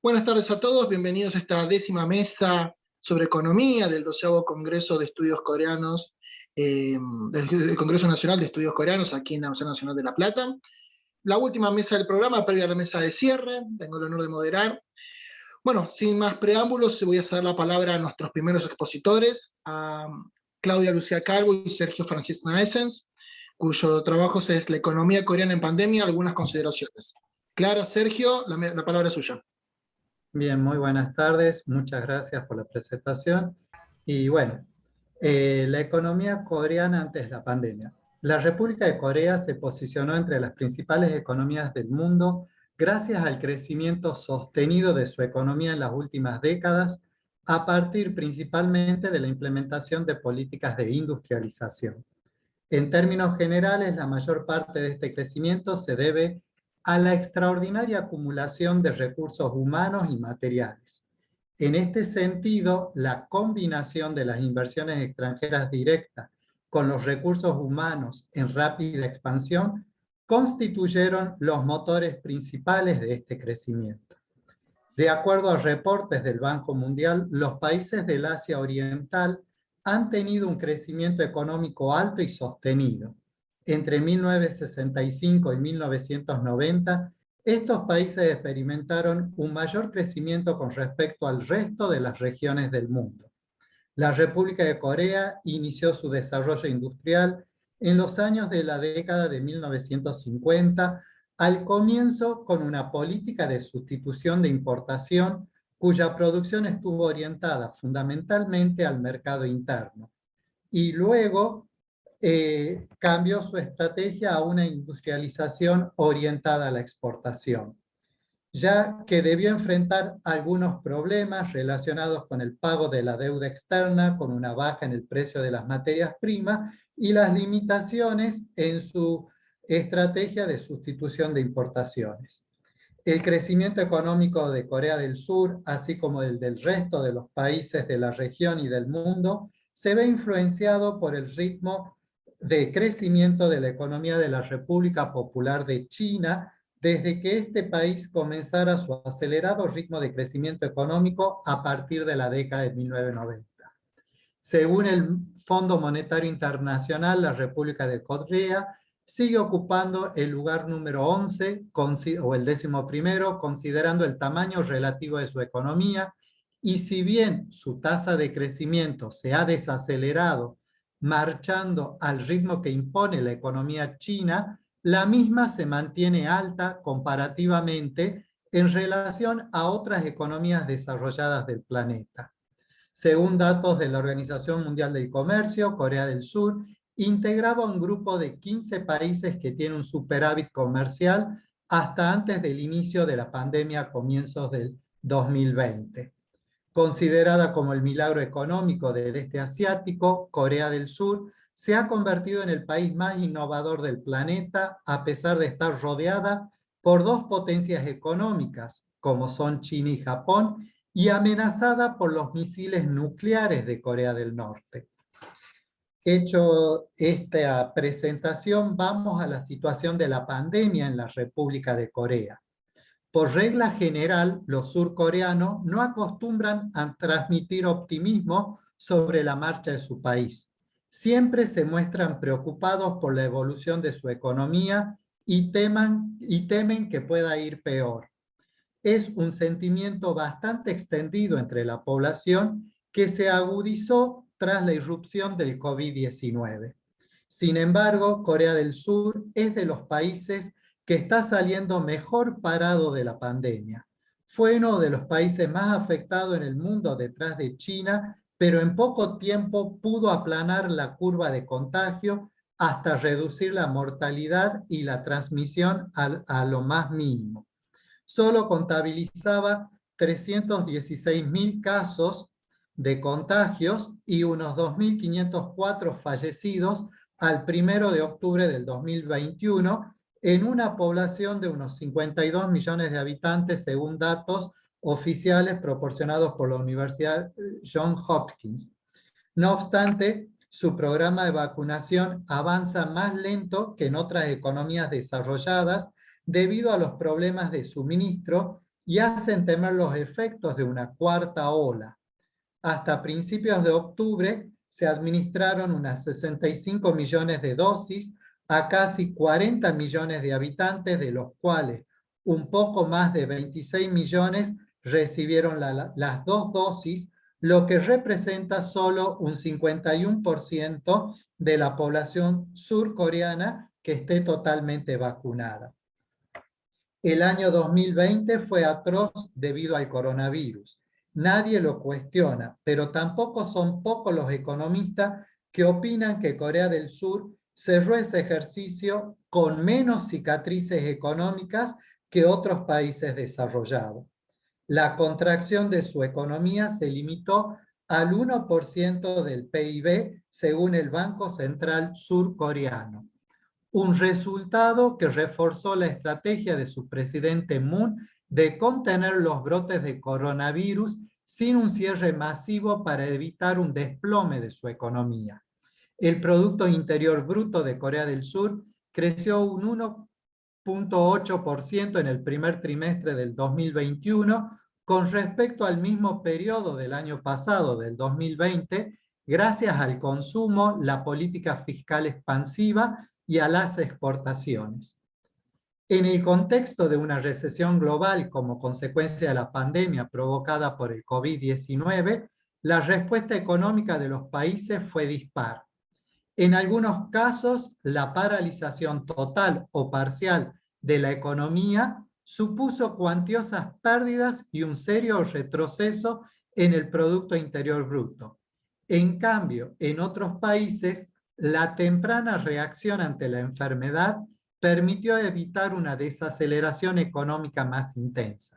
Buenas tardes a todos, bienvenidos a esta 10ª mesa sobre economía del 12º Congreso de Estudios Coreanos, del Congreso Nacional de Estudios Coreanos aquí en la Universidad Nacional de La Plata. La última mesa del programa, previa a la mesa de cierre, tengo el honor de moderar. Bueno, sin más preámbulos, voy a ceder la palabra a nuestros primeros expositores, a Claudia Lucía Calvo y Sergio Francisco Naessens, cuyo trabajo es La economía coreana en pandemia, algunas consideraciones. Clara, Sergio, la palabra es suya. Bien, muy buenas tardes. Muchas gracias por la presentación. Y bueno, la economía coreana antes de la pandemia. La República de Corea se posicionó entre las principales economías del mundo gracias al crecimiento sostenido de su economía en las últimas décadas, a partir principalmente de la implementación de políticas de industrialización. En términos generales, la mayor parte de este crecimiento se debe a la extraordinaria acumulación de recursos humanos y materiales. En este sentido, la combinación de las inversiones extranjeras directas con los recursos humanos en rápida expansión constituyeron los motores principales de este crecimiento. De acuerdo a reportes del Banco Mundial, los países del Asia Oriental han tenido un crecimiento económico alto y sostenido. Entre 1965 y 1990, estos países experimentaron un mayor crecimiento con respecto al resto de las regiones del mundo. La República de Corea inició su desarrollo industrial en los años de la década de 1950, al comienzo con una política de sustitución de importación cuya producción estuvo orientada fundamentalmente al mercado interno. Y luego cambió su estrategia a una industrialización orientada a la exportación, ya que debió enfrentar algunos problemas relacionados con el pago de la deuda externa, con una baja en el precio de las materias primas y las limitaciones en su estrategia de sustitución de importaciones. El crecimiento económico de Corea del Sur, así como el del resto de los países de la región y del mundo, se ve influenciado por el ritmo de crecimiento de la economía de la República Popular de China, desde que este país comenzara su acelerado ritmo de crecimiento económico a partir de la década de 1990. Según el Fondo Monetario Internacional, la República de Corea sigue ocupando el lugar número 11, o el 11º, considerando el tamaño relativo de su economía, y si bien su tasa de crecimiento se ha desacelerado, marchando al ritmo que impone la economía china, la misma se mantiene alta comparativamente en relación a otras economías desarrolladas del planeta. Según datos de la Organización Mundial del Comercio, Corea del Sur integraba un grupo de 15 países que tiene un superávit comercial hasta antes del inicio de la pandemia a comienzos del 2020. Considerada como el milagro económico del este asiático, Corea del Sur se ha convertido en el país más innovador del planeta, a pesar de estar rodeada por dos potencias económicas, como son China y Japón, y amenazada por los misiles nucleares de Corea del Norte. Hecho esta presentación, vamos a la situación de la pandemia en la República de Corea. Por regla general, los surcoreanos no acostumbran a transmitir optimismo sobre la marcha de su país. Siempre se muestran preocupados por la evolución de su economía y temen que pueda ir peor. Es un sentimiento bastante extendido entre la población que se agudizó tras la irrupción del COVID-19. Sin embargo, Corea del Sur es de los países que está saliendo mejor parado de la pandemia. Fue uno de los países más afectados en el mundo detrás de China, pero en poco tiempo pudo aplanar la curva de contagio hasta reducir la mortalidad y la transmisión a lo más mínimo. Solo contabilizaba 316.000 casos de contagios y unos 2.504 fallecidos al 1 de octubre del 2021, en una población de unos 52 millones de habitantes, según datos oficiales proporcionados por la Universidad Johns Hopkins. No obstante, su programa de vacunación avanza más lento que en otras economías desarrolladas debido a los problemas de suministro y hacen temer los efectos de una cuarta ola. Hasta principios de octubre se administraron unas 65 millones de dosis a casi 40 millones de habitantes, de los cuales un poco más de 26 millones recibieron las dos dosis, lo que representa solo un 51% de la población surcoreana que esté totalmente vacunada. El año 2020 fue atroz debido al coronavirus. Nadie lo cuestiona, pero tampoco son pocos los economistas que opinan que Corea del Sur cerró ese ejercicio con menos cicatrices económicas que otros países desarrollados. La contracción de su economía se limitó al 1% del PIB, según el Banco Central Surcoreano. Un resultado que reforzó la estrategia de su presidente Moon de contener los brotes de coronavirus sin un cierre masivo para evitar un desplome de su economía. El Producto Interior Bruto de Corea del Sur creció un 1,8% en el primer trimestre del 2021 con respecto al mismo periodo del año pasado, del 2020, gracias al consumo, la política fiscal expansiva y a las exportaciones. En el contexto de una recesión global como consecuencia de la pandemia provocada por el COVID-19, la respuesta económica de los países fue dispar. En algunos casos, la paralización total o parcial de la economía supuso cuantiosas pérdidas y un serio retroceso en el Producto Interior Bruto. En cambio, en otros países, la temprana reacción ante la enfermedad permitió evitar una desaceleración económica más intensa.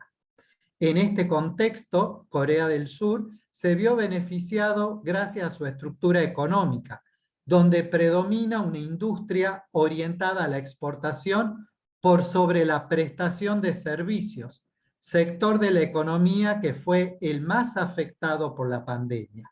En este contexto, Corea del Sur se vio beneficiado gracias a su estructura económica, donde predomina una industria orientada a la exportación por sobre la prestación de servicios, sector de la economía que fue el más afectado por la pandemia.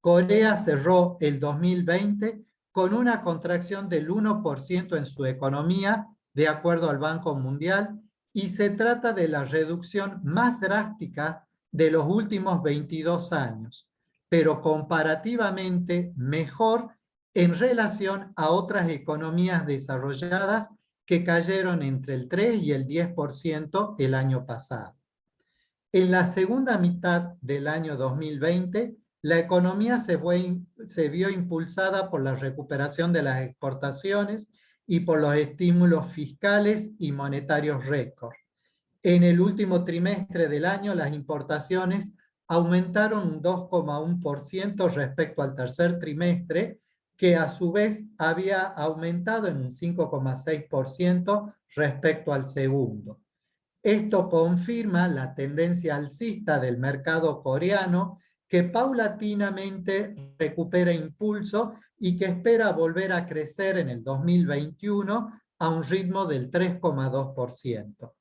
Corea cerró el 2020 con una contracción del 1% en su economía, de acuerdo al Banco Mundial, y se trata de la reducción más drástica de los últimos 22 años, pero comparativamente mejor en relación a otras economías desarrolladas que cayeron entre el 3 y el 10% el año pasado. En la segunda mitad del año 2020, la economía se vio impulsada por la recuperación de las exportaciones y por los estímulos fiscales y monetarios récord. En el último trimestre del año, las importaciones aumentaron un 2,1% respecto al tercer trimestre, que a su vez había aumentado en un 5,6% respecto al segundo. Esto confirma la tendencia alcista del mercado coreano, que paulatinamente recupera impulso y que espera volver a crecer en el 2021 a un ritmo del 3,2%.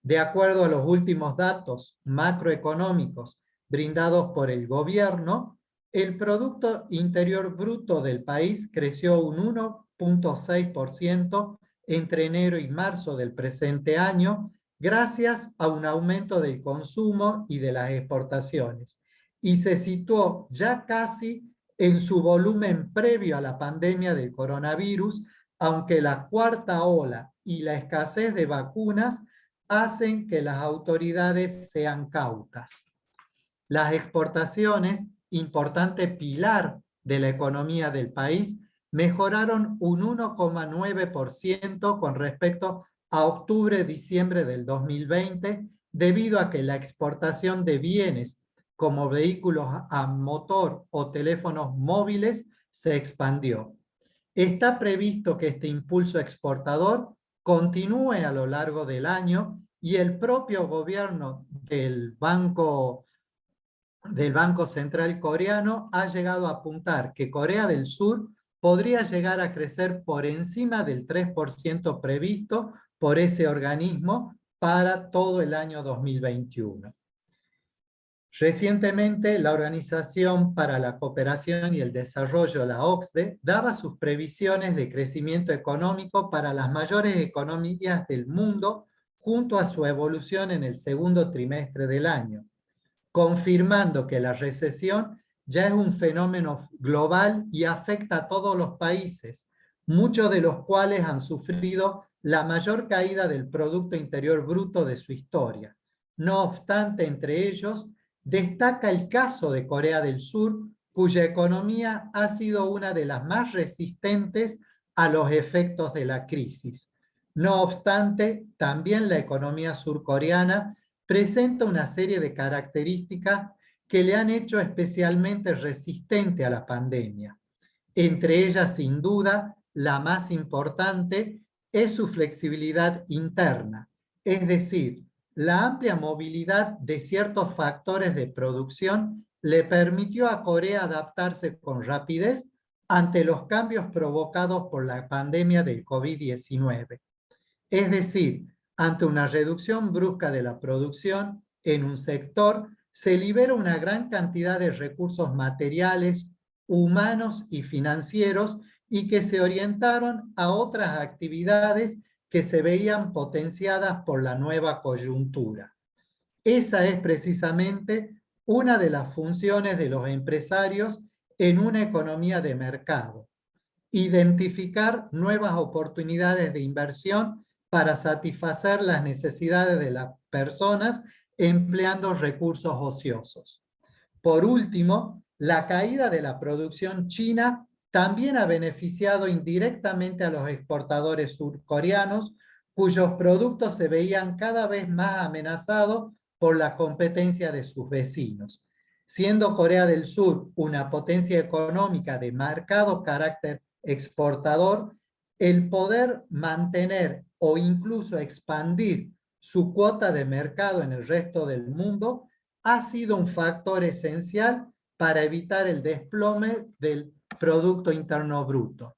De acuerdo a los últimos datos macroeconómicos brindados por el gobierno, el Producto Interior Bruto del país creció un 1,6% entre enero y marzo del presente año, gracias a un aumento del consumo y de las exportaciones, y se situó ya casi en su volumen previo a la pandemia del coronavirus, aunque la cuarta ola y la escasez de vacunas hacen que las autoridades sean cautas. Las exportaciones, importante pilar de la economía del país, mejoraron un 1,9% con respecto a octubre-diciembre del 2020, debido a que la exportación de bienes como vehículos a motor o teléfonos móviles se expandió. Está previsto que este impulso exportador continúe a lo largo del año y el propio gobierno del Banco Central coreano ha llegado a apuntar que Corea del Sur podría llegar a crecer por encima del 3% previsto por ese organismo para todo el año 2021. Recientemente, la Organización para la Cooperación y el Desarrollo, la OCDE, daba sus previsiones de crecimiento económico para las mayores economías del mundo junto a su evolución en el segundo trimestre del año, confirmando que la recesión ya es un fenómeno global y afecta a todos los países, muchos de los cuales han sufrido la mayor caída del Producto Interior Bruto de su historia. No obstante, entre ellos, destaca el caso de Corea del Sur, cuya economía ha sido una de las más resistentes a los efectos de la crisis. No obstante, también la economía surcoreana presenta una serie de características que le han hecho especialmente resistente a la pandemia. Entre ellas, sin duda, la más importante es su flexibilidad interna, es decir, la amplia movilidad de ciertos factores de producción le permitió a Corea adaptarse con rapidez ante los cambios provocados por la pandemia del COVID-19. Es decir, ante una reducción brusca de la producción en un sector, se libera una gran cantidad de recursos materiales, humanos y financieros y que se orientaron a otras actividades que se veían potenciadas por la nueva coyuntura. Esa es precisamente una de las funciones de los empresarios en una economía de mercado: identificar nuevas oportunidades de inversión para satisfacer las necesidades de las personas empleando recursos ociosos. Por último, la caída de la producción china también ha beneficiado indirectamente a los exportadores surcoreanos, cuyos productos se veían cada vez más amenazados por la competencia de sus vecinos. Siendo Corea del Sur una potencia económica de marcado carácter exportador, el poder mantener o incluso expandir su cuota de mercado en el resto del mundo ha sido un factor esencial para evitar el desplome del Producto Interno Bruto.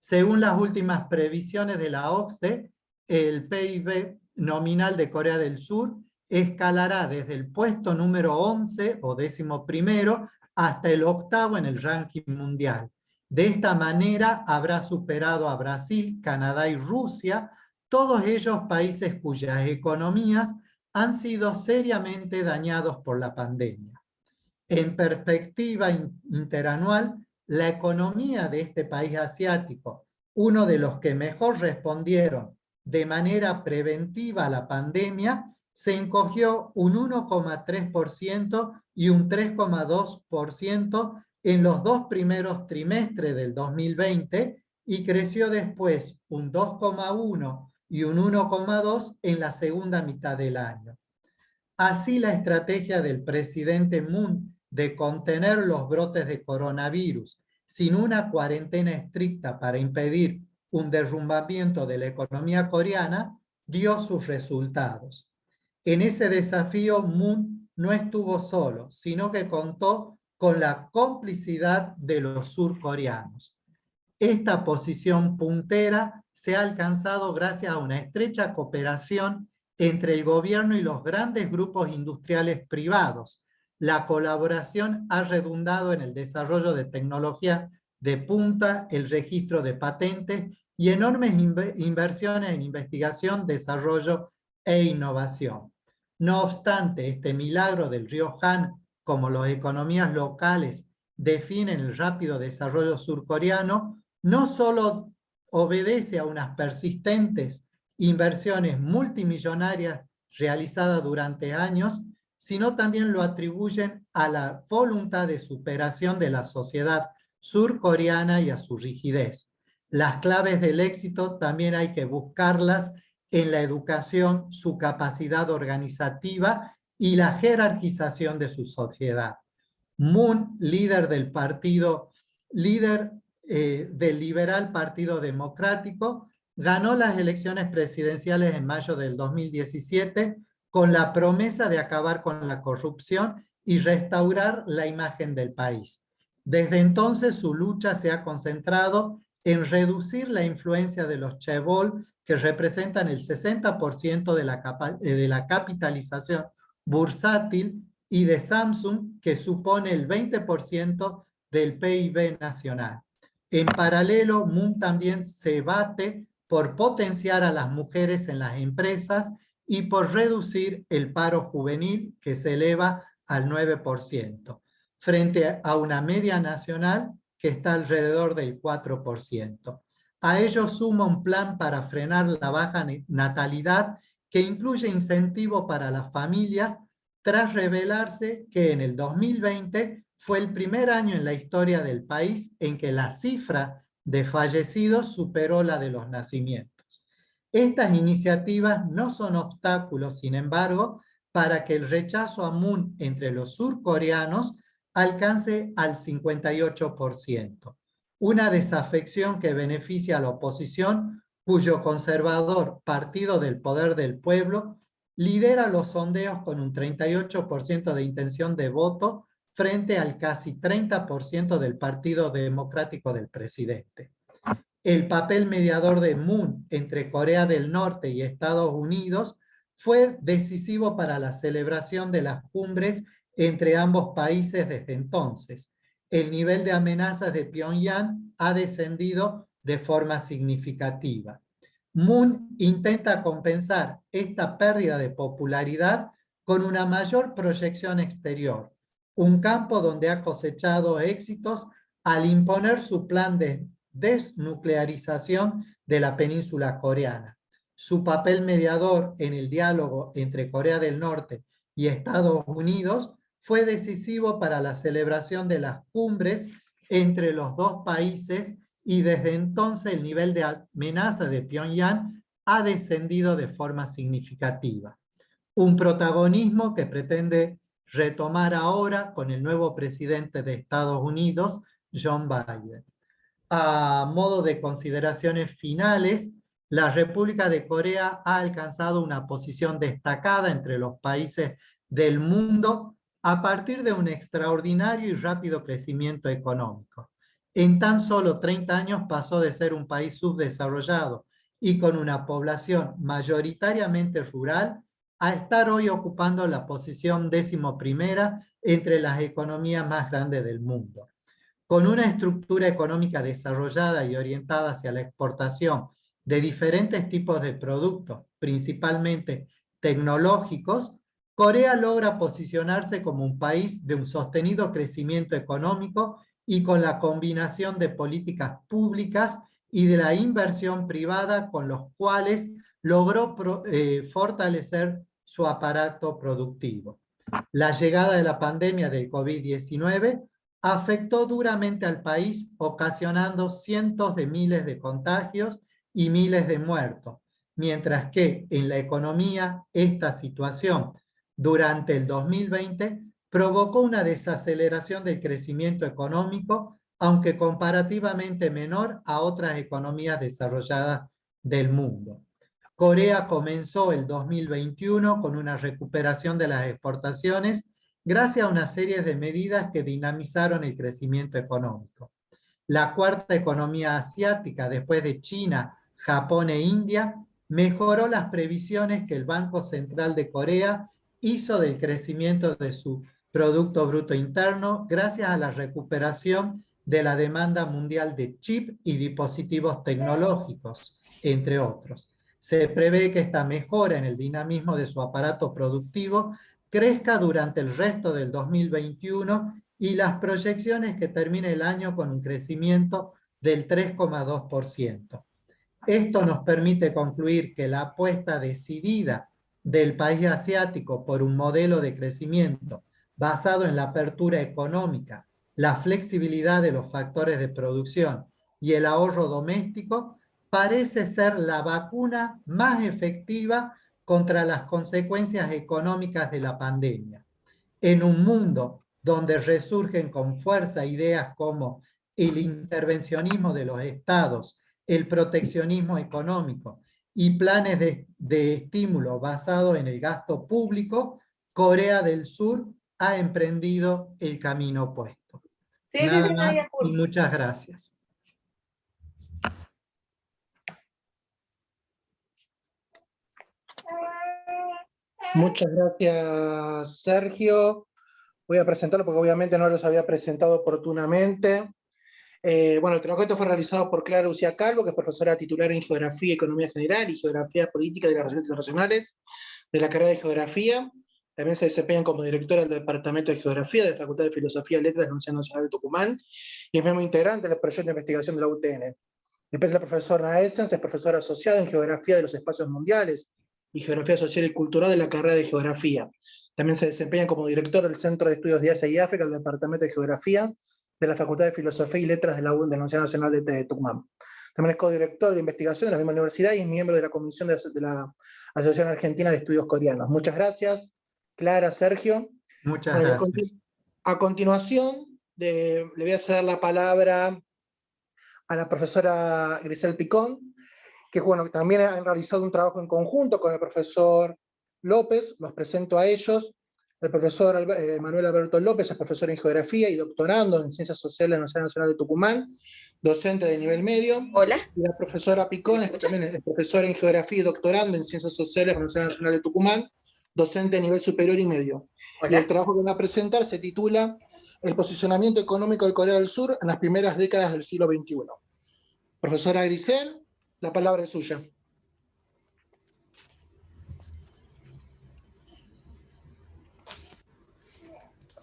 Según las últimas previsiones de la OCDE, el PIB nominal de Corea del Sur escalará desde el puesto número 11 o 11º hasta el 8º en el ranking mundial. De esta manera habrá superado a Brasil, Canadá y Rusia, todos ellos países cuyas economías han sido seriamente dañados por la pandemia. En perspectiva interanual, la economía de este país asiático, uno de los que mejor respondieron de manera preventiva a la pandemia, se encogió un 1,3% y un 3,2% en los dos primeros trimestres del 2020 y creció después un 2,1% y un 1,2% en la segunda mitad del año. Así, la estrategia del presidente Moon de contener los brotes de coronavirus sin una cuarentena estricta para impedir un derrumbamiento de la economía coreana dio sus resultados. En ese desafío, Moon no estuvo solo, sino que contó con la complicidad de los surcoreanos. Esta posición puntera se ha alcanzado gracias a una estrecha cooperación entre el gobierno y los grandes grupos industriales privados. La colaboración ha redundado en el desarrollo de tecnología de punta, el registro de patentes y enormes inversiones en investigación, desarrollo e innovación. No obstante, este milagro del río Han, como las economías locales definen el rápido desarrollo surcoreano, no solo obedece a unas persistentes inversiones multimillonarias realizadas durante años, sino también lo atribuyen a la voluntad de superación de la sociedad surcoreana y a su rigidez. Las claves del éxito también hay que buscarlas en la educación, su capacidad organizativa y la jerarquización de su sociedad. Moon, líder del liberal Partido Democrático, ganó las elecciones presidenciales en mayo del 2017 con la promesa de acabar con la corrupción y restaurar la imagen del país. Desde entonces su lucha se ha concentrado en reducir la influencia de los chaebol, que representan el 60% de la capitalización bursátil, y de Samsung, que supone el 20% del PIB nacional. En paralelo, Moon también se bate por potenciar a las mujeres en las empresas y por reducir el paro juvenil, que se eleva al 9%, frente a una media nacional que está alrededor del 4%. A ello suma un plan para frenar la baja natalidad que incluye incentivos para las familias, tras revelarse que en el 2020 fue el primer año en la historia del país en que la cifra de fallecidos superó la de los nacimientos. Estas iniciativas no son obstáculos, sin embargo, para que el rechazo a Moon entre los surcoreanos alcance al 58%, una desafección que beneficia a la oposición, cuyo conservador Partido del Poder del Pueblo lidera los sondeos con un 38% de intención de voto frente al casi 30% del Partido Democrático del presidente. El papel mediador de Moon entre Corea del Norte y Estados Unidos fue decisivo para la celebración de las cumbres entre ambos países desde entonces. El nivel de amenazas de Pyongyang ha descendido de forma significativa. Moon intenta compensar esta pérdida de popularidad con una mayor proyección exterior, un campo donde ha cosechado éxitos al imponer su plan de desnuclearización de la península coreana. Su papel mediador en el diálogo entre Corea del Norte y Estados Unidos fue decisivo para la celebración de las cumbres entre los dos países, y desde entonces el nivel de amenaza de Pyongyang ha descendido de forma significativa. Un protagonismo que pretende retomar ahora con el nuevo presidente de Estados Unidos, Joe Biden. A modo de consideraciones finales, la República de Corea ha alcanzado una posición destacada entre los países del mundo a partir de un extraordinario y rápido crecimiento económico. En tan solo 30 años pasó de ser un país subdesarrollado y con una población mayoritariamente rural a estar hoy ocupando la posición 11ª entre las economías más grandes del mundo. Con una estructura económica desarrollada y orientada hacia la exportación de diferentes tipos de productos, principalmente tecnológicos, Corea logra posicionarse como un país de un sostenido crecimiento económico y con la combinación de políticas públicas y de la inversión privada, con los cuales logró fortalecer su aparato productivo. La llegada de la pandemia del COVID-19 afectó duramente al país, ocasionando cientos de miles de contagios y miles de muertos, mientras que en la economía esta situación durante el 2020 provocó una desaceleración del crecimiento económico, aunque comparativamente menor a otras economías desarrolladas del mundo. Corea comenzó el 2021 con una recuperación de las exportaciones gracias a una serie de medidas que dinamizaron el crecimiento económico. La cuarta economía asiática, después de China, Japón e India, mejoró las previsiones que el Banco Central de Corea hizo del crecimiento de su Producto Bruto Interno gracias a la recuperación de la demanda mundial de chips y dispositivos tecnológicos, entre otros. Se prevé que esta mejora en el dinamismo de su aparato productivo crezca durante el resto del 2021 y las proyecciones que termine el año con un crecimiento del 3,2%. Esto nos permite concluir que la apuesta decidida del país asiático por un modelo de crecimiento basado en la apertura económica, la flexibilidad de los factores de producción y el ahorro doméstico parece ser la vacuna más efectiva contra las consecuencias económicas de la pandemia. En un mundo donde resurgen con fuerza ideas como el intervencionismo de los estados, el proteccionismo económico y planes de estímulo basados en el gasto público, Corea del Sur ha emprendido el camino opuesto. Nada más y muchas gracias. Muchas gracias, Sergio. Voy a presentarlo porque obviamente no los había presentado oportunamente. Bueno, el trabajo fue realizado por Clara Lucía Calvo, que es profesora titular en Geografía y Economía General y Geografía Política de las Relaciones Internacionales de la carrera de Geografía. También se desempeñan como directora del Departamento de Geografía de la Facultad de Filosofía y Letras de la Universidad Nacional de Tucumán y es miembro integrante del proyecto de investigación de la UTN. Después la profesora Essens es profesora asociada en Geografía de los Espacios Mundiales y Geografía Social y Cultural de la carrera de Geografía. También se desempeña como director del Centro de Estudios de Asia y África del Departamento de Geografía de la Facultad de Filosofía y Letras de la Universidad Nacional de Tucumán. También es codirector de investigación de la misma universidad y es miembro de la comisión de la Asociación Argentina de Estudios Coreanos. Muchas gracias, Clara, Sergio. Muchas Bueno, gracias. a continuación le voy a ceder la palabra a la profesora Grisel Picón, que bueno, también han realizado un trabajo en conjunto con el profesor López, los presento a ellos. El profesor Manuel Alberto López es profesor en Geografía y doctorando en Ciencias Sociales en la Universidad Nacional de Tucumán, docente de nivel medio. Hola. Y la profesora Picón también es profesora en Geografía y doctorando en Ciencias Sociales en la Universidad Nacional de Tucumán, docente de nivel superior y medio. Hola. Y el trabajo que van a presentar se titula El posicionamiento económico de Corea del Sur en las primeras décadas del siglo XXI. Profesora Grisel, la palabra es suya.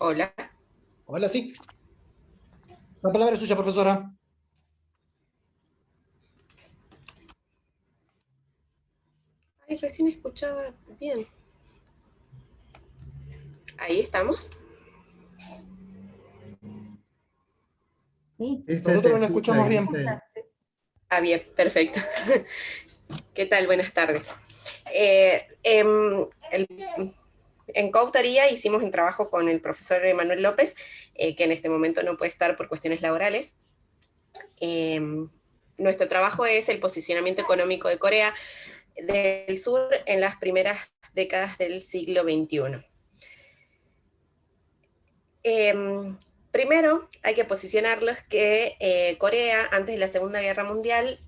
Hola. Hola, sí. La palabra es suya, profesora. Ay, recién escuchaba bien. Ahí estamos. Sí. Nosotros no la escuchamos bien. Bien, perfecto. ¿Qué tal? Buenas tardes. En coautoría hicimos un trabajo con el profesor Manuel López, que en este momento no puede estar por cuestiones laborales. Nuestro trabajo es el posicionamiento económico de Corea del Sur en las primeras décadas del siglo XXI. Primero hay que posicionarlos que Corea, antes de la Segunda Guerra Mundial,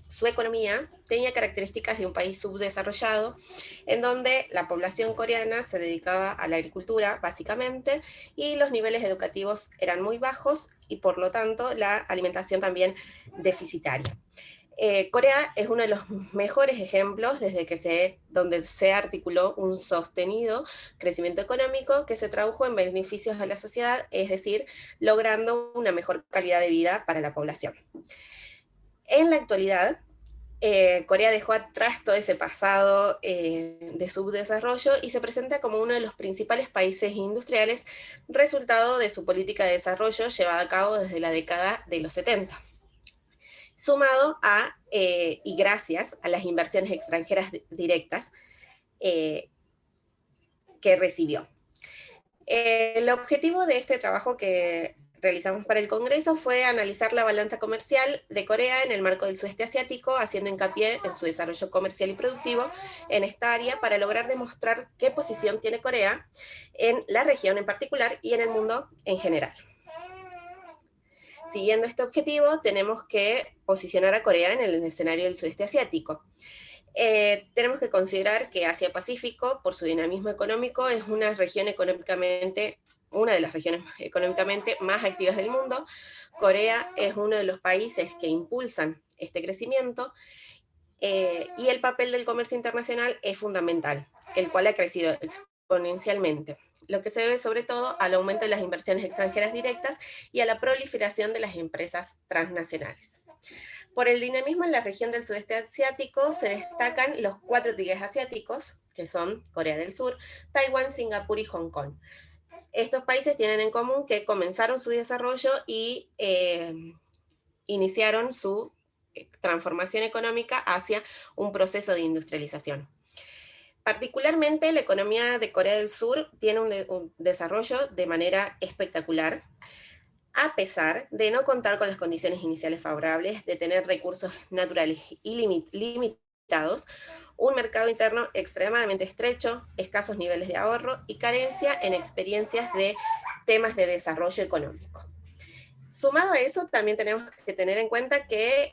su economía tenía características de un país subdesarrollado, en donde la población coreana se dedicaba a la agricultura, básicamente, y los niveles educativos eran muy bajos y, por lo tanto, la alimentación también deficitaria. Corea es uno de los mejores ejemplos donde se articuló un sostenido crecimiento económico que se tradujo en beneficios a la sociedad, es decir, logrando una mejor calidad de vida para la población. En la actualidad, Corea dejó atrás todo ese pasado de subdesarrollo y se presenta como uno de los principales países industriales, resultado de su política de desarrollo llevada a cabo desde la década de los 70. Sumado y gracias a las inversiones extranjeras directas que recibió. El objetivo de este trabajo que realizamos para el Congreso fue analizar la balanza comercial de Corea en el marco del sudeste asiático, haciendo hincapié en su desarrollo comercial y productivo en esta área para lograr demostrar qué posición tiene Corea en la región en particular y en el mundo en general. Siguiendo este objetivo, tenemos que posicionar a Corea en el escenario del sudeste asiático. Tenemos que considerar que Asia-Pacífico, por su dinamismo económico, es una de las regiones económicamente más activas del mundo. Corea es uno de los países que impulsan este crecimiento y el papel del comercio internacional es fundamental, el cual ha crecido exponencialmente, lo que se debe sobre todo al aumento de las inversiones extranjeras directas y a la proliferación de las empresas transnacionales. Por el dinamismo en la región del sudeste asiático se destacan los 4 tigres asiáticos, que son Corea del Sur, Taiwán, Singapur y Hong Kong. Estos países tienen en común que comenzaron su desarrollo y iniciaron su transformación económica hacia un proceso de industrialización. Particularmente, la economía de Corea del Sur tiene un desarrollo de manera espectacular, a pesar de no contar con las condiciones iniciales favorables, de tener recursos naturales limitados, un mercado interno extremadamente estrecho, escasos niveles de ahorro y carencia en experiencias de temas de desarrollo económico. Sumado a eso, también tenemos que tener en cuenta que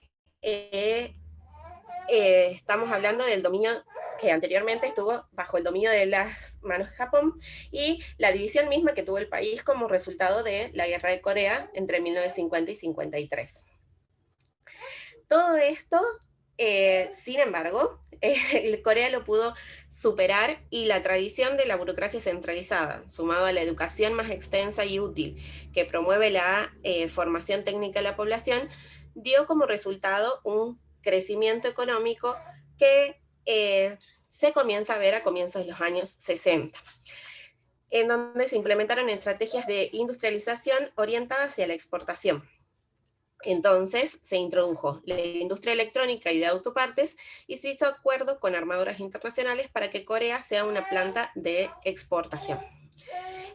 estamos hablando del dominio que anteriormente estuvo bajo el dominio de las manos de Japón y la división misma que tuvo el país como resultado de la Guerra de Corea entre 1950 y 53. Todo esto, sin embargo, Corea lo pudo superar y la tradición de la burocracia centralizada, sumado a la educación más extensa y útil que promueve la formación técnica de la población, dio como resultado un crecimiento económico que se comienza a ver a comienzos de los años 60, en donde se implementaron estrategias de industrialización orientadas hacia la exportación. Entonces se introdujo la industria electrónica y de autopartes y se hizo acuerdo con armadoras internacionales para que Corea sea una planta de exportación.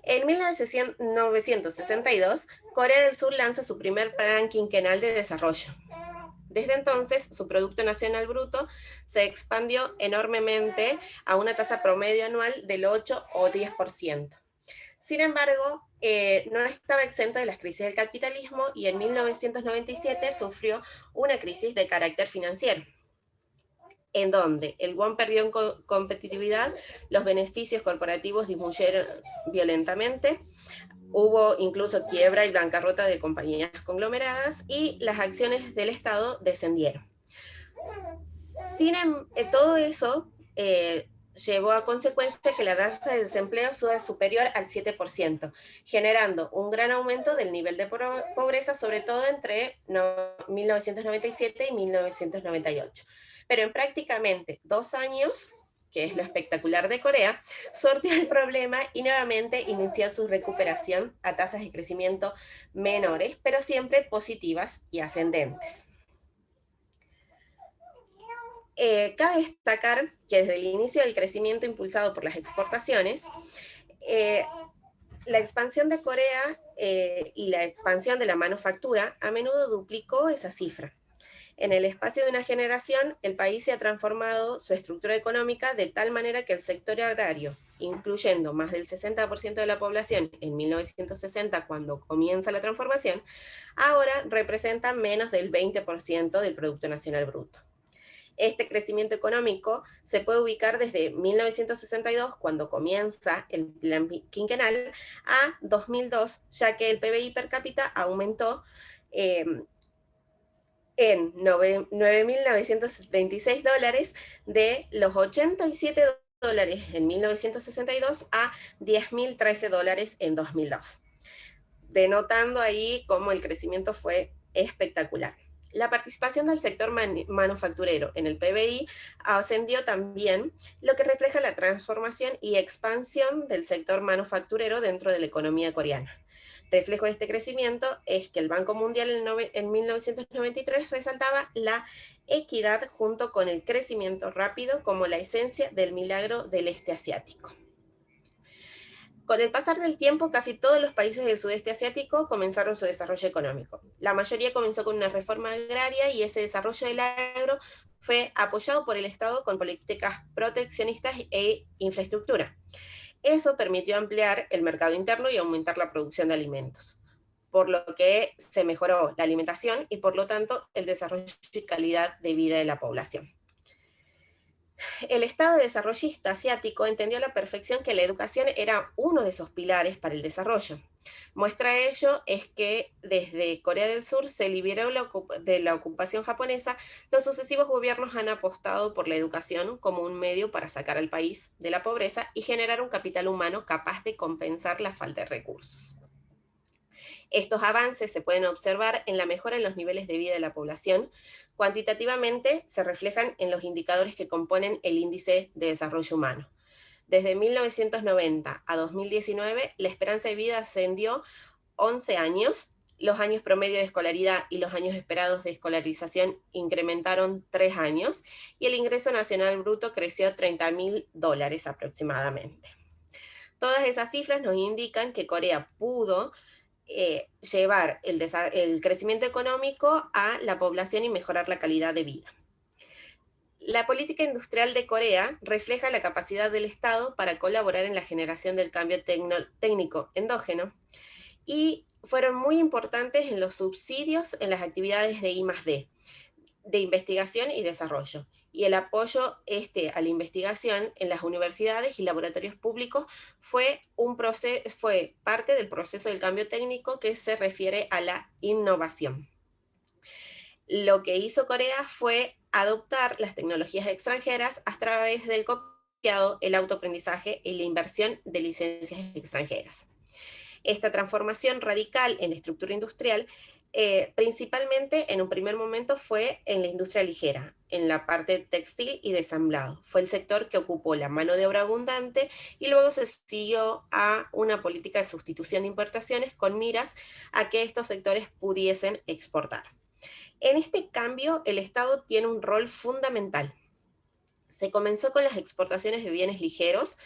En 1962, Corea del Sur lanza su primer plan quinquenal de desarrollo. Desde entonces, su Producto Nacional Bruto se expandió enormemente a una tasa promedio anual del 8 o 10%. Sin embargo, no estaba exento de las crisis del capitalismo y en 1997 sufrió una crisis de carácter financiero, en donde el won perdió en competitividad, los beneficios corporativos disminuyeron violentamente, hubo incluso quiebra y bancarrota de compañías conglomeradas y las acciones del Estado descendieron. Todo eso llevó a consecuencia que la tasa de desempleo sea superior al 7%, generando un gran aumento del nivel de pobreza, sobre todo entre 1997 y 1998. Pero en prácticamente 2 años, que es lo espectacular de Corea, sorteó el problema y nuevamente inició su recuperación a tasas de crecimiento menores, pero siempre positivas y ascendentes. Cabe destacar que desde el inicio del crecimiento impulsado por las exportaciones, la expansión de Corea y la expansión de la manufactura a menudo duplicó esa cifra. En el espacio de una generación, el país se ha transformado su estructura económica de tal manera que el sector agrario, incluyendo más del 60% de la población en 1960, cuando comienza la transformación, ahora representa menos del 20% del Producto Nacional Bruto. Este crecimiento económico se puede ubicar desde 1962, cuando comienza el plan quinquenal, a 2002, ya que el PBI per cápita aumentó en $9.926 de los $87 en 1962 a $10.013 en 2002, denotando ahí cómo el crecimiento fue espectacular. La participación del sector manufacturero en el PBI ascendió también, lo que refleja la transformación y expansión del sector manufacturero dentro de la economía coreana. Reflejo de este crecimiento es que el Banco Mundial en 1993 resaltaba la equidad junto con el crecimiento rápido como la esencia del milagro del este asiático. Con el pasar del tiempo, casi todos los países del sudeste asiático comenzaron su desarrollo económico. La mayoría comenzó con una reforma agraria y ese desarrollo del agro fue apoyado por el Estado con políticas proteccionistas e infraestructura. Eso permitió ampliar el mercado interno y aumentar la producción de alimentos, por lo que se mejoró la alimentación y por lo tanto el desarrollo y calidad de vida de la población. El Estado desarrollista asiático entendió a la perfección que la educación era uno de esos pilares para el desarrollo. Muestra de ello es que desde Corea del Sur se liberó de la ocupación japonesa, los sucesivos gobiernos han apostado por la educación como un medio para sacar al país de la pobreza y generar un capital humano capaz de compensar la falta de recursos. Estos avances se pueden observar en la mejora en los niveles de vida de la población. Cuantitativamente se reflejan en los indicadores que componen el índice de desarrollo humano. Desde 1990 a 2019, la esperanza de vida ascendió 11 años, los años promedio de escolaridad y los años esperados de escolarización incrementaron 3 años y el ingreso nacional bruto creció $30.000 aproximadamente. Todas esas cifras nos indican que Corea pudo llevar el crecimiento económico a la población y mejorar la calidad de vida. La política industrial de Corea refleja la capacidad del Estado para colaborar en la generación del cambio técnico endógeno y fueron muy importantes en los subsidios en las actividades de I+D. de investigación y desarrollo, y el apoyo a la investigación en las universidades y laboratorios públicos fue parte del proceso del cambio técnico que se refiere a la innovación. Lo que hizo Corea fue adoptar las tecnologías extranjeras a través del copiado, el autoaprendizaje y la inversión de licencias extranjeras. Esta transformación radical en la estructura industrial, principalmente en un primer momento fue en la industria ligera, en la parte textil y de ensamblado. Fue el sector que ocupó la mano de obra abundante y luego se siguió a una política de sustitución de importaciones con miras a que estos sectores pudiesen exportar. En este cambio, el Estado tiene un rol fundamental. Se comenzó con las exportaciones de bienes ligeros,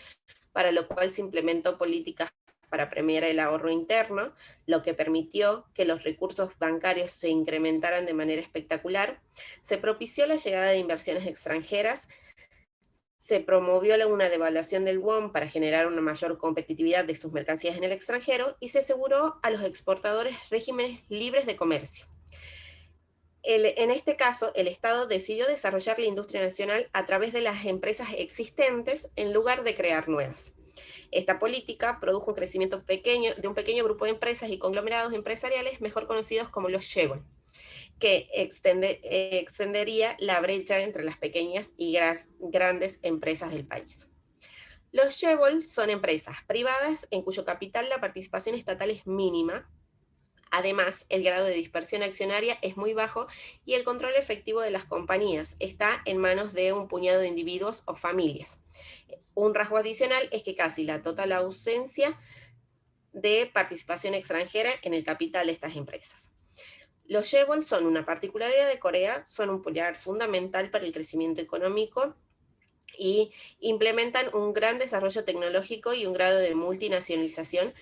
para lo cual se implementó políticas para premiar el ahorro interno, lo que permitió que los recursos bancarios se incrementaran de manera espectacular. Se propició la llegada de inversiones extranjeras, se promovió una devaluación del won para generar una mayor competitividad de sus mercancías en el extranjero y se aseguró a los exportadores regímenes libres de comercio. En este caso, el Estado decidió desarrollar la industria nacional a través de las empresas existentes en lugar de crear nuevas. Esta política produjo un crecimiento pequeño de un pequeño grupo de empresas y conglomerados empresariales mejor conocidos como los chaebol, que extendería la brecha entre las pequeñas y grandes empresas del país. Los chaebol son empresas privadas en cuyo capital la participación estatal es mínima. Además, el grado de dispersión accionaria es muy bajo y el control efectivo de las compañías está en manos de un puñado de individuos o familias. Un rasgo adicional es que casi la total ausencia de participación extranjera en el capital de estas empresas. Los chaebol son una particularidad de Corea, son un pilar fundamental para el crecimiento económico y implementan un gran desarrollo tecnológico y un grado de multinacionalización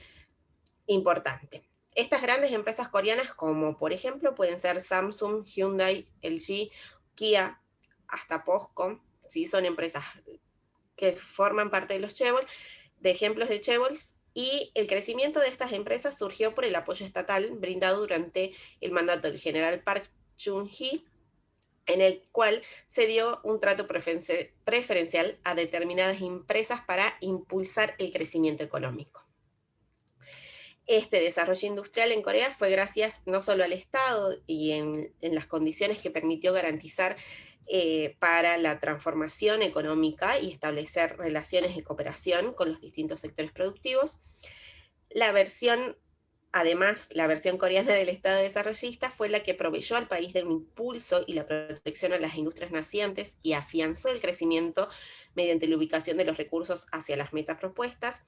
importante. Estas grandes empresas coreanas, como por ejemplo pueden ser Samsung, Hyundai, LG, Kia, hasta POSCO, ¿sí? Son empresas que forman parte de los chaebol, de ejemplos de chaebols, y el crecimiento de estas empresas surgió por el apoyo estatal brindado durante el mandato del general Park Chung-hee, en el cual se dio un trato preferencial a determinadas empresas para impulsar el crecimiento económico. Este desarrollo industrial en Corea fue gracias no solo al Estado y en las condiciones que permitió garantizar para la transformación económica y establecer relaciones de cooperación con los distintos sectores productivos. Además, la versión coreana del Estado desarrollista fue la que proveyó al país del impulso y la protección a las industrias nacientes y afianzó el crecimiento mediante la ubicación de los recursos hacia las metas propuestas,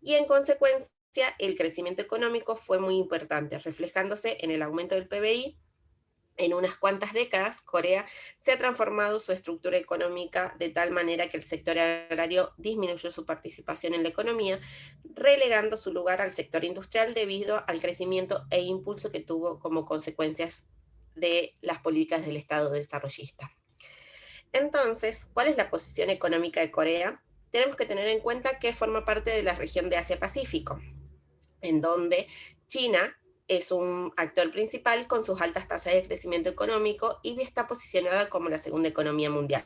y en consecuencia el crecimiento económico fue muy importante, reflejándose en el aumento del PBI. En unas cuantas décadas, Corea se ha transformado su estructura económica de tal manera que el sector agrario disminuyó su participación en la economía, relegando su lugar al sector industrial debido al crecimiento e impulso que tuvo como consecuencias de las políticas del Estado desarrollista. Entonces, ¿cuál es la posición económica de Corea? Tenemos que tener en cuenta que forma parte de la región de Asia-Pacífico, en donde China es un actor principal con sus altas tasas de crecimiento económico y está posicionada como la segunda economía mundial,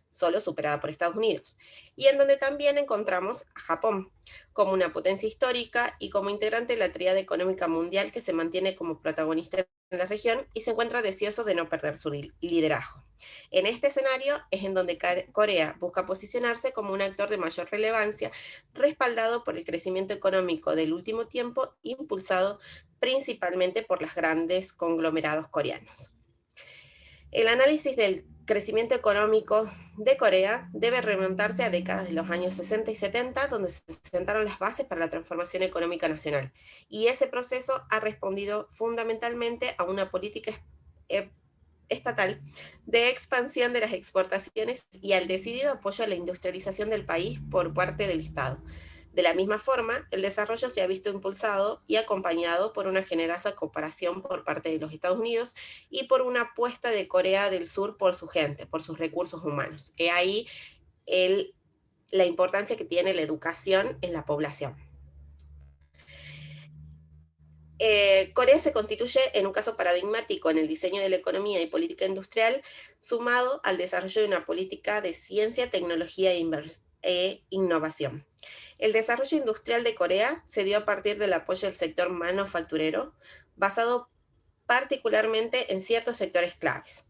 solo superada por Estados Unidos, y en donde también encontramos a Japón como una potencia histórica y como integrante de la tríada económica mundial que se mantiene como protagonista en la región y se encuentra deseoso de no perder su liderazgo. En este escenario es en donde Corea busca posicionarse como un actor de mayor relevancia, respaldado por el crecimiento económico del último tiempo, impulsado principalmente por los grandes conglomerados coreanos. El análisis del crecimiento económico de Corea debe remontarse a décadas de los años 60 y 70, donde se sentaron las bases para la transformación económica nacional. Y ese proceso ha respondido fundamentalmente a una política estatal de expansión de las exportaciones y al decidido apoyo a la industrialización del país por parte del Estado. De la misma forma, el desarrollo se ha visto impulsado y acompañado por una generosa cooperación por parte de los Estados Unidos y por una apuesta de Corea del Sur por su gente, por sus recursos humanos. He ahí la importancia que tiene la educación en la población. Corea se constituye en un caso paradigmático en el diseño de la economía y política industrial, sumado al desarrollo de una política de ciencia, tecnología e innovación. El desarrollo industrial de Corea se dio a partir del apoyo del sector manufacturero, basado particularmente en ciertos sectores claves.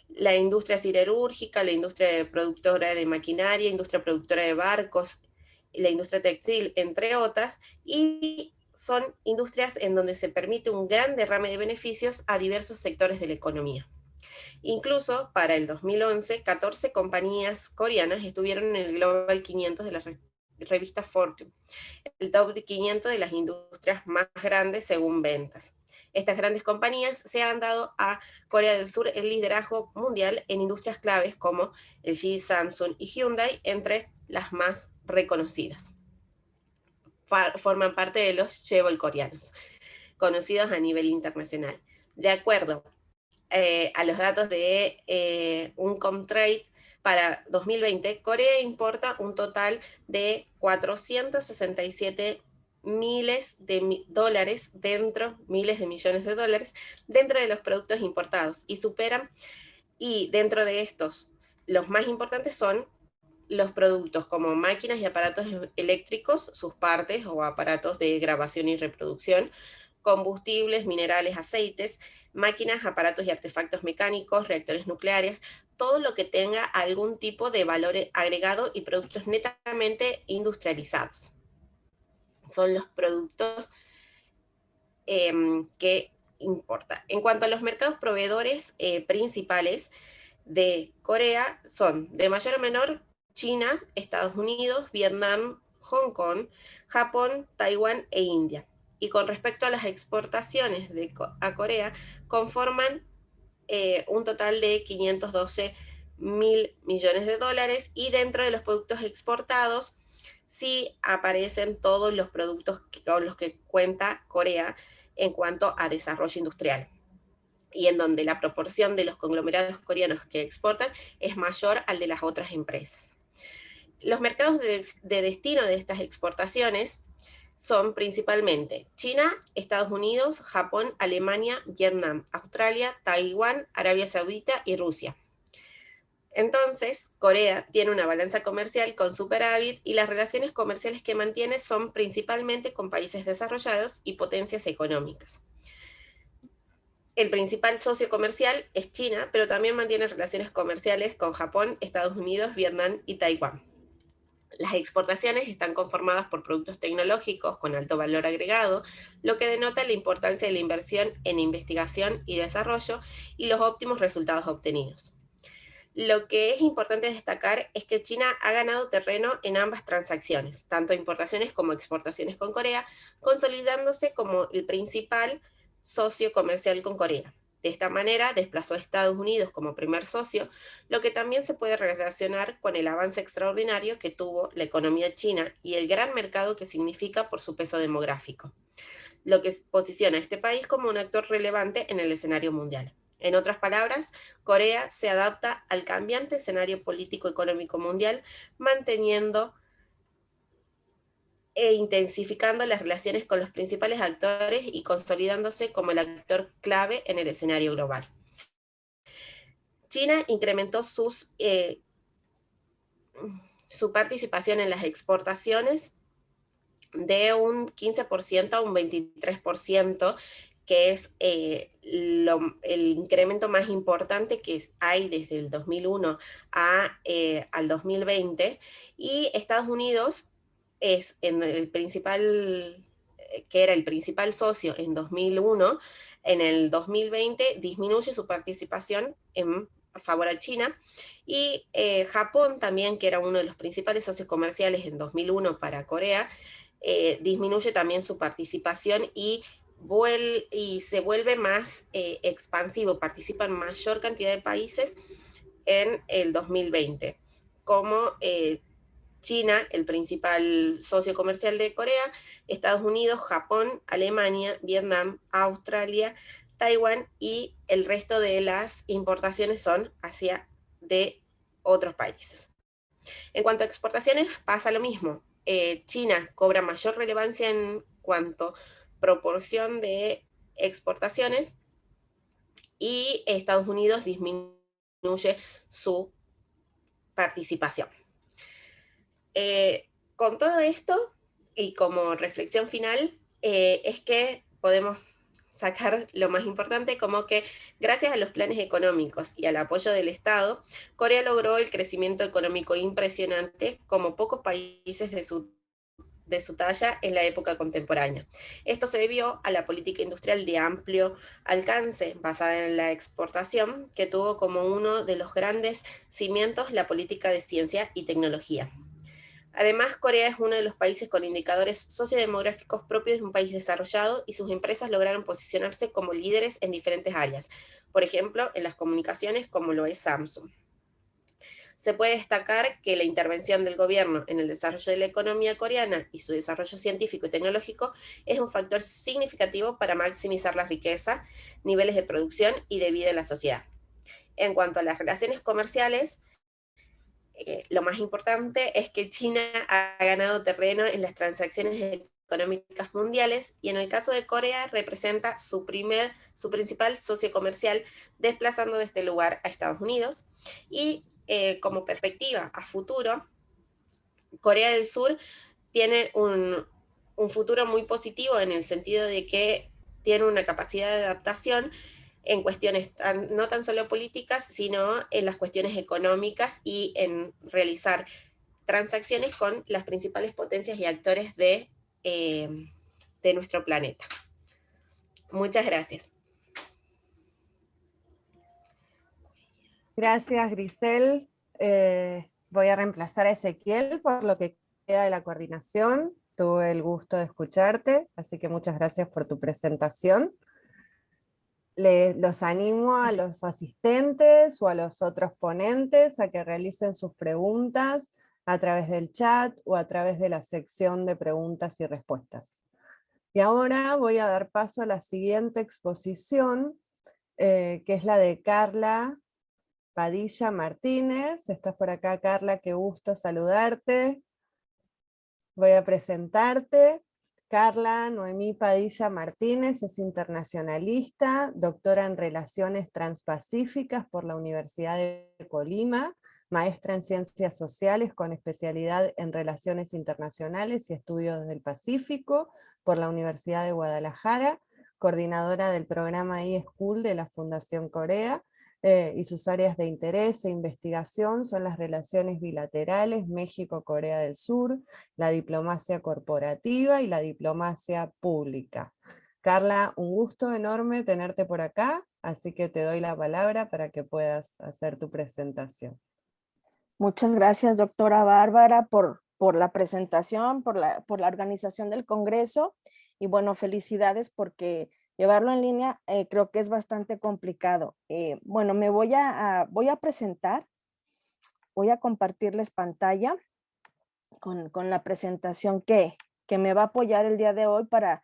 La industria siderúrgica, la industria productora de maquinaria, industria productora de barcos, la industria textil, entre otras, y son industrias en donde se permite un gran derrame de beneficios a diversos sectores de la economía. Incluso para el 2011, 14 compañías coreanas estuvieron en el Global 500 de la revista Fortune, el top 500 de las industrias más grandes según ventas. Estas grandes compañías se han dado a Corea del Sur el liderazgo mundial en industrias claves como LG, Samsung y Hyundai, entre las más reconocidas. Forman parte de los chaebol coreanos, conocidos a nivel internacional. De acuerdo a los datos de Uncomtrade, para 2020, Corea importa un total de 467 miles de dólares miles de millones de dólares dentro de los productos importados y dentro de estos, los más importantes son los productos como máquinas y aparatos eléctricos, sus partes o aparatos de grabación y reproducción, combustibles, minerales, aceites, máquinas, aparatos y artefactos mecánicos, reactores nucleares, todo lo que tenga algún tipo de valor agregado y productos netamente industrializados. Son los productos que importa. En cuanto a los mercados proveedores principales de Corea, son de mayor a menor China, Estados Unidos, Vietnam, Hong Kong, Japón, Taiwán e India. Y con respecto a las exportaciones a Corea, conforman un total de 512 mil millones de dólares, y dentro de los productos exportados sí aparecen todos los productos con los que cuenta Corea en cuanto a desarrollo industrial, y en donde la proporción de los conglomerados coreanos que exportan es mayor al de las otras empresas. Los mercados de destino de estas exportaciones son principalmente China, Estados Unidos, Japón, Alemania, Vietnam, Australia, Taiwán, Arabia Saudita y Rusia. Entonces, Corea tiene una balanza comercial con superávit, y las relaciones comerciales que mantiene son principalmente con países desarrollados y potencias económicas. El principal socio comercial es China, pero también mantiene relaciones comerciales con Japón, Estados Unidos, Vietnam y Taiwán. Las exportaciones están conformadas por productos tecnológicos con alto valor agregado, lo que denota la importancia de la inversión en investigación y desarrollo y los óptimos resultados obtenidos. Lo que es importante destacar es que China ha ganado terreno en ambas transacciones, tanto importaciones como exportaciones con Corea, consolidándose como el principal socio comercial con Corea. De esta manera desplazó a Estados Unidos como primer socio, lo que también se puede relacionar con el avance extraordinario que tuvo la economía china y el gran mercado que significa por su peso demográfico, lo que posiciona a este país como un actor relevante en el escenario mundial. En otras palabras, Corea se adapta al cambiante escenario político-económico mundial, manteniendo e intensificando las relaciones con los principales actores y consolidándose como el actor clave en el escenario global. China incrementó su participación en las exportaciones de un 15% a un 23%, que es el incremento más importante que hay desde el 2001 al 2020, y Estados Unidos es que era el principal socio en 2001, en el 2020 disminuye su participación en favor a China, y Japón también, que era uno de los principales socios comerciales en 2001 para Corea, disminuye también su participación y se vuelve más expansivo, participa en mayor cantidad de países en el 2020, como China, el principal socio comercial de Corea, Estados Unidos, Japón, Alemania, Vietnam, Australia, Taiwán, y el resto de las importaciones son hacia de otros países. En cuanto a exportaciones, pasa lo mismo. China cobra mayor relevancia en cuanto proporción de exportaciones y Estados Unidos disminuye su participación. Con todo esto y como reflexión final, es que podemos sacar lo más importante, como que gracias a los planes económicos y al apoyo del Estado, Corea logró el crecimiento económico impresionante como pocos países de su talla en la época contemporánea. Esto se debió a la política industrial de amplio alcance basada en la exportación, que tuvo como uno de los grandes cimientos la política de ciencia y tecnología. Además, Corea es uno de los países con indicadores sociodemográficos propios de un país desarrollado y sus empresas lograron posicionarse como líderes en diferentes áreas, por ejemplo, en las comunicaciones como lo es Samsung. Se puede destacar que la intervención del gobierno en el desarrollo de la economía coreana y su desarrollo científico y tecnológico es un factor significativo para maximizar la riqueza, niveles de producción y de vida en la sociedad. En cuanto a las relaciones comerciales, lo más importante es que China ha ganado terreno en las transacciones económicas mundiales y en el caso de Corea representa su principal socio comercial, desplazando de este lugar a Estados Unidos. Y como perspectiva a futuro, Corea del Sur tiene un futuro muy positivo en el sentido de que tiene una capacidad de adaptación en cuestiones no tan solo políticas, sino en las cuestiones económicas y en realizar transacciones con las principales potencias y actores de nuestro planeta. Muchas gracias. Gracias, Grisel. Voy a reemplazar a Ezequiel por lo que queda de la coordinación. Tuve el gusto de escucharte, así que muchas gracias por tu presentación. Los animo a los asistentes o a los otros ponentes a que realicen sus preguntas a través del chat o a través de la sección de preguntas y respuestas. Y ahora voy a dar paso a la siguiente exposición, que es la de Carla Padilla Martínez. Estás por acá, Carla, qué gusto saludarte. Voy a presentarte. Carla Noemí Padilla Martínez es internacionalista, doctora en Relaciones Transpacíficas por la Universidad de Colima, maestra en Ciencias Sociales con especialidad en Relaciones Internacionales y Estudios del Pacífico por la Universidad de Guadalajara, coordinadora del programa eSchool de la Fundación Corea, y sus áreas de interés e investigación son las relaciones bilaterales México-Corea del Sur, la diplomacia corporativa y la diplomacia pública. Carla, un gusto enorme tenerte por acá, así que te doy la palabra para que puedas hacer tu presentación. Muchas gracias, doctora Bárbara, por la presentación, por la organización del Congreso, y bueno, felicidades porque llevarlo en línea creo que es bastante complicado. Bueno, me voy a presentar, voy a compartirles pantalla con la presentación que me va a apoyar el día de hoy para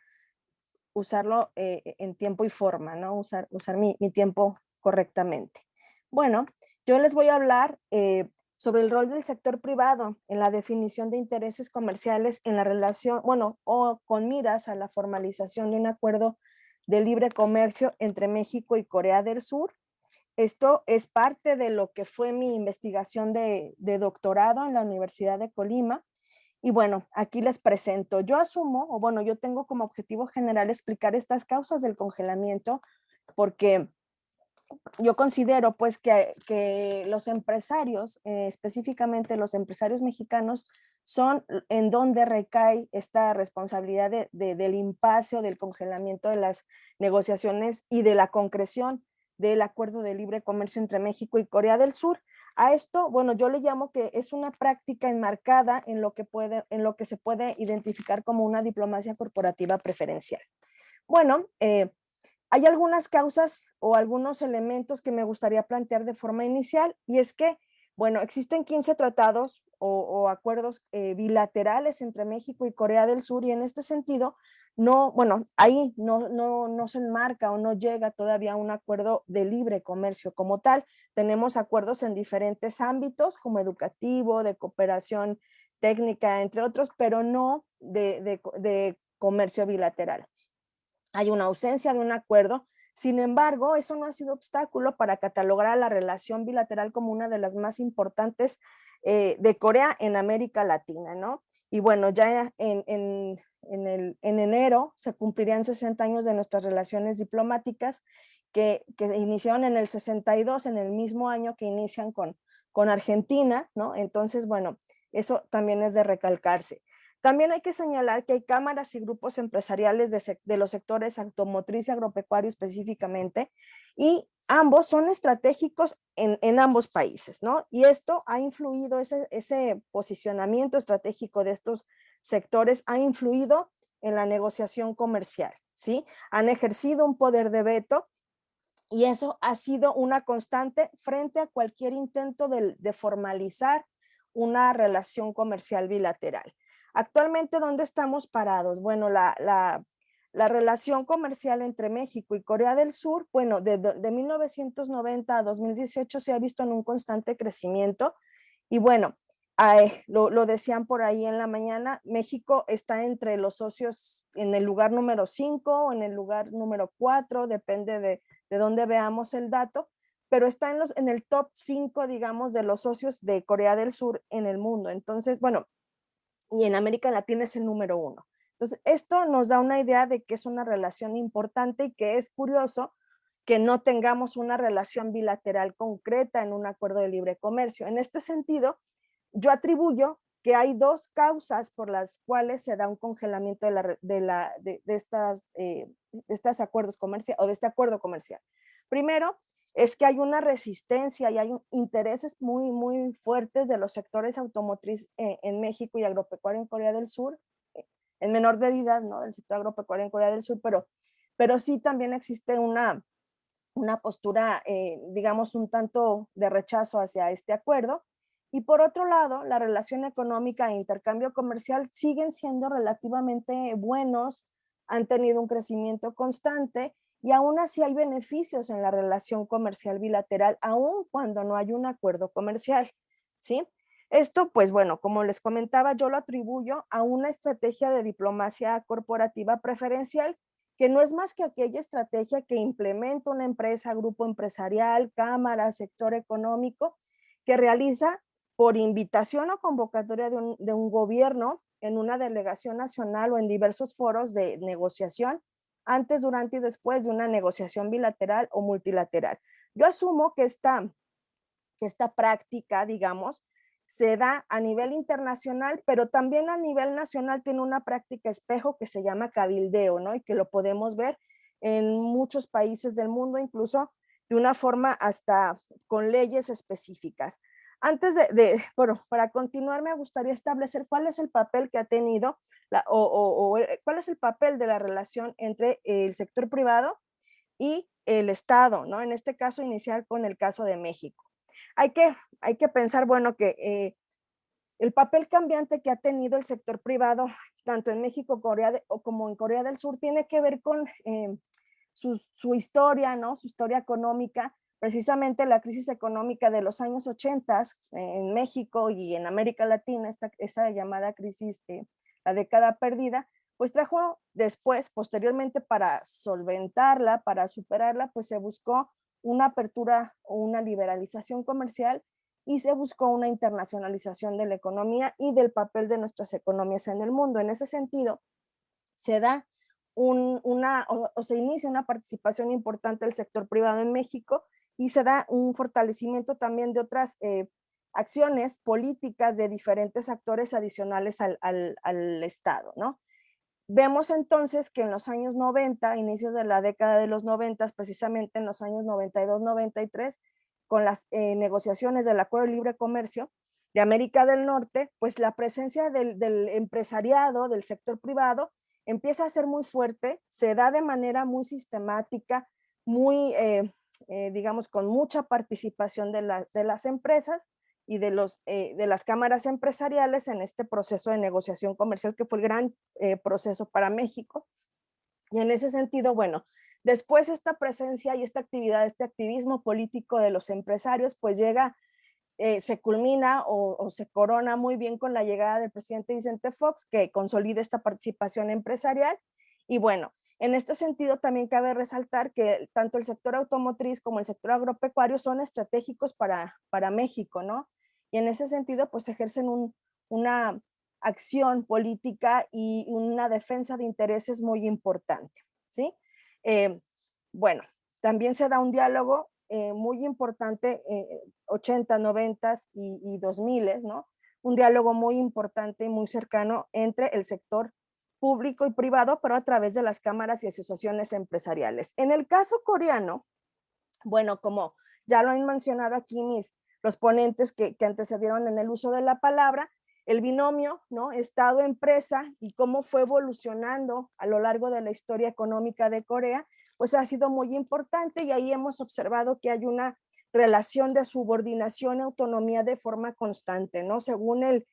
usarlo en tiempo y forma, ¿no? Usar mi tiempo correctamente. Bueno, yo les voy a hablar sobre el rol del sector privado en la definición de intereses comerciales en la relación, bueno, o con miras a la formalización de un acuerdo de libre comercio entre México y Corea del Sur. Esto es parte de lo que fue mi investigación de doctorado en la Universidad de Colima. Y bueno, aquí les presento. Yo asumo, o bueno, yo tengo como objetivo general explicar estas causas del congelamiento, porque yo considero pues que los empresarios, específicamente los empresarios mexicanos, son en donde recae esta responsabilidad del impasse o del congelamiento de las negociaciones y de la concreción del acuerdo de libre comercio entre México y Corea del Sur. A esto, bueno, yo le llamo que es una práctica enmarcada en lo que se puede identificar como una diplomacia corporativa preferencial. Bueno, hay algunas causas o algunos elementos que me gustaría plantear de forma inicial, y es que, bueno, existen 15 tratados o acuerdos bilaterales entre México y Corea del Sur, y en este sentido, ahí no se enmarca o no llega todavía a un acuerdo de libre comercio como tal. Tenemos acuerdos en diferentes ámbitos, como educativo, de cooperación técnica, entre otros, pero no de comercio bilateral. hay una ausencia de un acuerdo. Sin embargo, eso no ha sido obstáculo para catalogar a la relación bilateral como una de las más importantes de Corea en América Latina, ¿no? Y bueno, ya en enero se cumplirían 60 años de nuestras relaciones diplomáticas que iniciaron en el 62, en el mismo año que inician con Argentina, ¿no? Entonces, bueno, eso también es de recalcarse. También hay que señalar que hay cámaras y grupos empresariales de los sectores automotriz y agropecuario específicamente, y ambos son estratégicos en ambos países, ¿no? Y esto ha influido, ese posicionamiento estratégico de estos sectores ha influido en la negociación comercial, ¿sí? Han ejercido un poder de veto y eso ha sido una constante frente a cualquier intento de formalizar una relación comercial bilateral. Actualmente, ¿dónde estamos parados? Bueno, la relación comercial entre México y Corea del Sur, bueno, de 1990 a 2018 se ha visto en un constante crecimiento y bueno, lo decían por ahí en la mañana, México está entre los socios en el lugar número 5 o en el lugar número 4, depende de dónde veamos el dato, pero está en el top 5, digamos, de los socios de Corea del Sur en el mundo. Entonces, bueno, y en América Latina es el número 1. Entonces, esto nos da una idea de que es una relación importante y que es curioso que no tengamos una relación bilateral concreta en un acuerdo de libre comercio. En este sentido, yo atribuyo que hay dos causas por las cuales se da un congelamiento de estos acuerdos comerciales o de este acuerdo comercial. Primero, es que hay una resistencia y hay intereses muy, muy fuertes de los sectores automotriz en México y agropecuario en Corea del Sur, en menor medida, ¿no? Del sector agropecuario en Corea del Sur, pero sí también existe una postura, digamos, un tanto de rechazo hacia este acuerdo. Y por otro lado, la relación económica e intercambio comercial siguen siendo relativamente buenos, han tenido un crecimiento constante y aún así hay beneficios en la relación comercial bilateral, aun cuando no hay un acuerdo comercial, ¿sí? Esto, pues bueno, como les comentaba, yo lo atribuyo a una estrategia de diplomacia corporativa preferencial, que no es más que aquella estrategia que implementa una empresa, grupo empresarial, cámara, sector económico, que realiza por invitación o convocatoria de un gobierno en una delegación nacional o en diversos foros de negociación, antes, durante y después de una negociación bilateral o multilateral. Yo asumo que esta práctica, digamos, se da a nivel internacional, pero también a nivel nacional tiene una práctica espejo que se llama cabildeo, ¿no? Y que lo podemos ver en muchos países del mundo, incluso de una forma hasta con leyes específicas. Antes bueno, para continuar me gustaría establecer cuál es el papel que ha tenido cuál es el papel de la relación entre el sector privado y el Estado, ¿no? En este caso, iniciar con el caso de México. Hay que pensar, bueno, que el papel cambiante que ha tenido el sector privado, tanto en México como en Corea del Sur, tiene que ver con su historia, ¿no? Su historia económica. Precisamente la crisis económica de los años 80 en México y en América Latina, esta llamada crisis, la década perdida, pues trajo después, posteriormente, para solventarla, para superarla, pues se buscó una apertura o una liberalización comercial y se buscó una internacionalización de la economía y del papel de nuestras economías en el mundo. En ese sentido, se da se inicia una participación importante del sector privado en México y se da un fortalecimiento también de otras acciones políticas de diferentes actores adicionales al Estado, ¿no? Vemos entonces que en los años 90, inicios de la década de los 90, precisamente en los años 92-93, con las negociaciones del Acuerdo de Libre Comercio de América del Norte, pues la presencia del empresariado, del sector privado, empieza a ser muy fuerte, se da de manera muy sistemática, muy, digamos, con mucha participación de las empresas y de las cámaras empresariales en este proceso de negociación comercial que fue el gran proceso para México. Y en ese sentido, bueno, después esta presencia y esta actividad, este activismo político de los empresarios, pues llega, se culmina o se corona muy bien con la llegada del presidente Vicente Fox, que consolida esta participación empresarial. Y bueno, En este sentido, también cabe resaltar que tanto el sector automotriz como el sector agropecuario son estratégicos para México, ¿no? Y en ese sentido, pues ejercen una acción política y una defensa de intereses muy importante, ¿sí? Bueno, también se da un diálogo muy importante, 80, 90 y 2000, ¿no? Un diálogo muy importante y muy cercano entre el sector público y privado, pero a través de las cámaras y asociaciones empresariales. En el caso coreano, bueno, como ya lo han mencionado aquí los ponentes que antecedieron en el uso de la palabra, el binomio, ¿no? Estado-empresa y cómo fue evolucionando a lo largo de la historia económica de Corea, pues ha sido muy importante y ahí hemos observado que hay una relación de subordinación y autonomía de forma constante, ¿no? Según el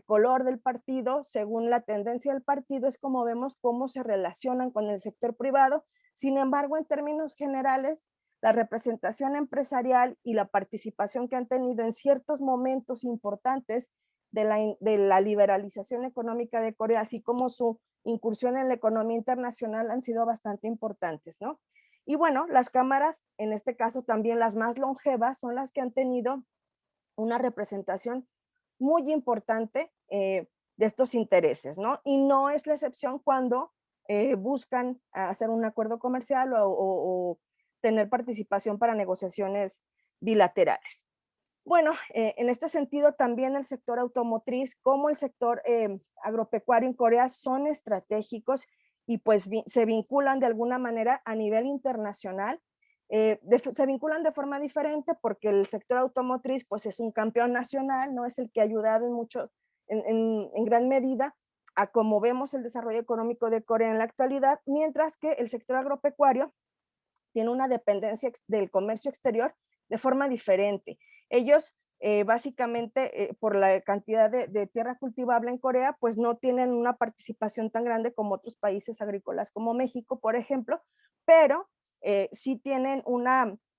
color del partido, según la tendencia del partido, es como vemos cómo se relacionan con el sector privado. Sin embargo, en términos generales, la representación empresarial y la participación que han tenido en ciertos momentos importantes de la liberalización económica de Corea, así como su incursión en la economía internacional, han sido bastante importantes, ¿no? Y bueno, las cámaras, en este caso también las más longevas, son las que han tenido una representación muy importante de estos intereses, ¿no? Y no es la excepción cuando buscan hacer un acuerdo comercial o tener participación para negociaciones bilaterales. Bueno, en este sentido también el sector automotriz como el sector agropecuario en Corea son estratégicos y pues se vinculan de alguna manera a nivel internacional. Se vinculan de forma diferente porque el sector automotriz pues es un campeón nacional, no es el que ha ayudado en gran medida a cómo vemos el desarrollo económico de Corea en la actualidad, mientras que el sector agropecuario tiene una dependencia del comercio exterior de forma diferente. Ellos básicamente por la cantidad de tierra cultivable en Corea, pues no tienen una participación tan grande como otros países agrícolas como México, por ejemplo, pero sí tienen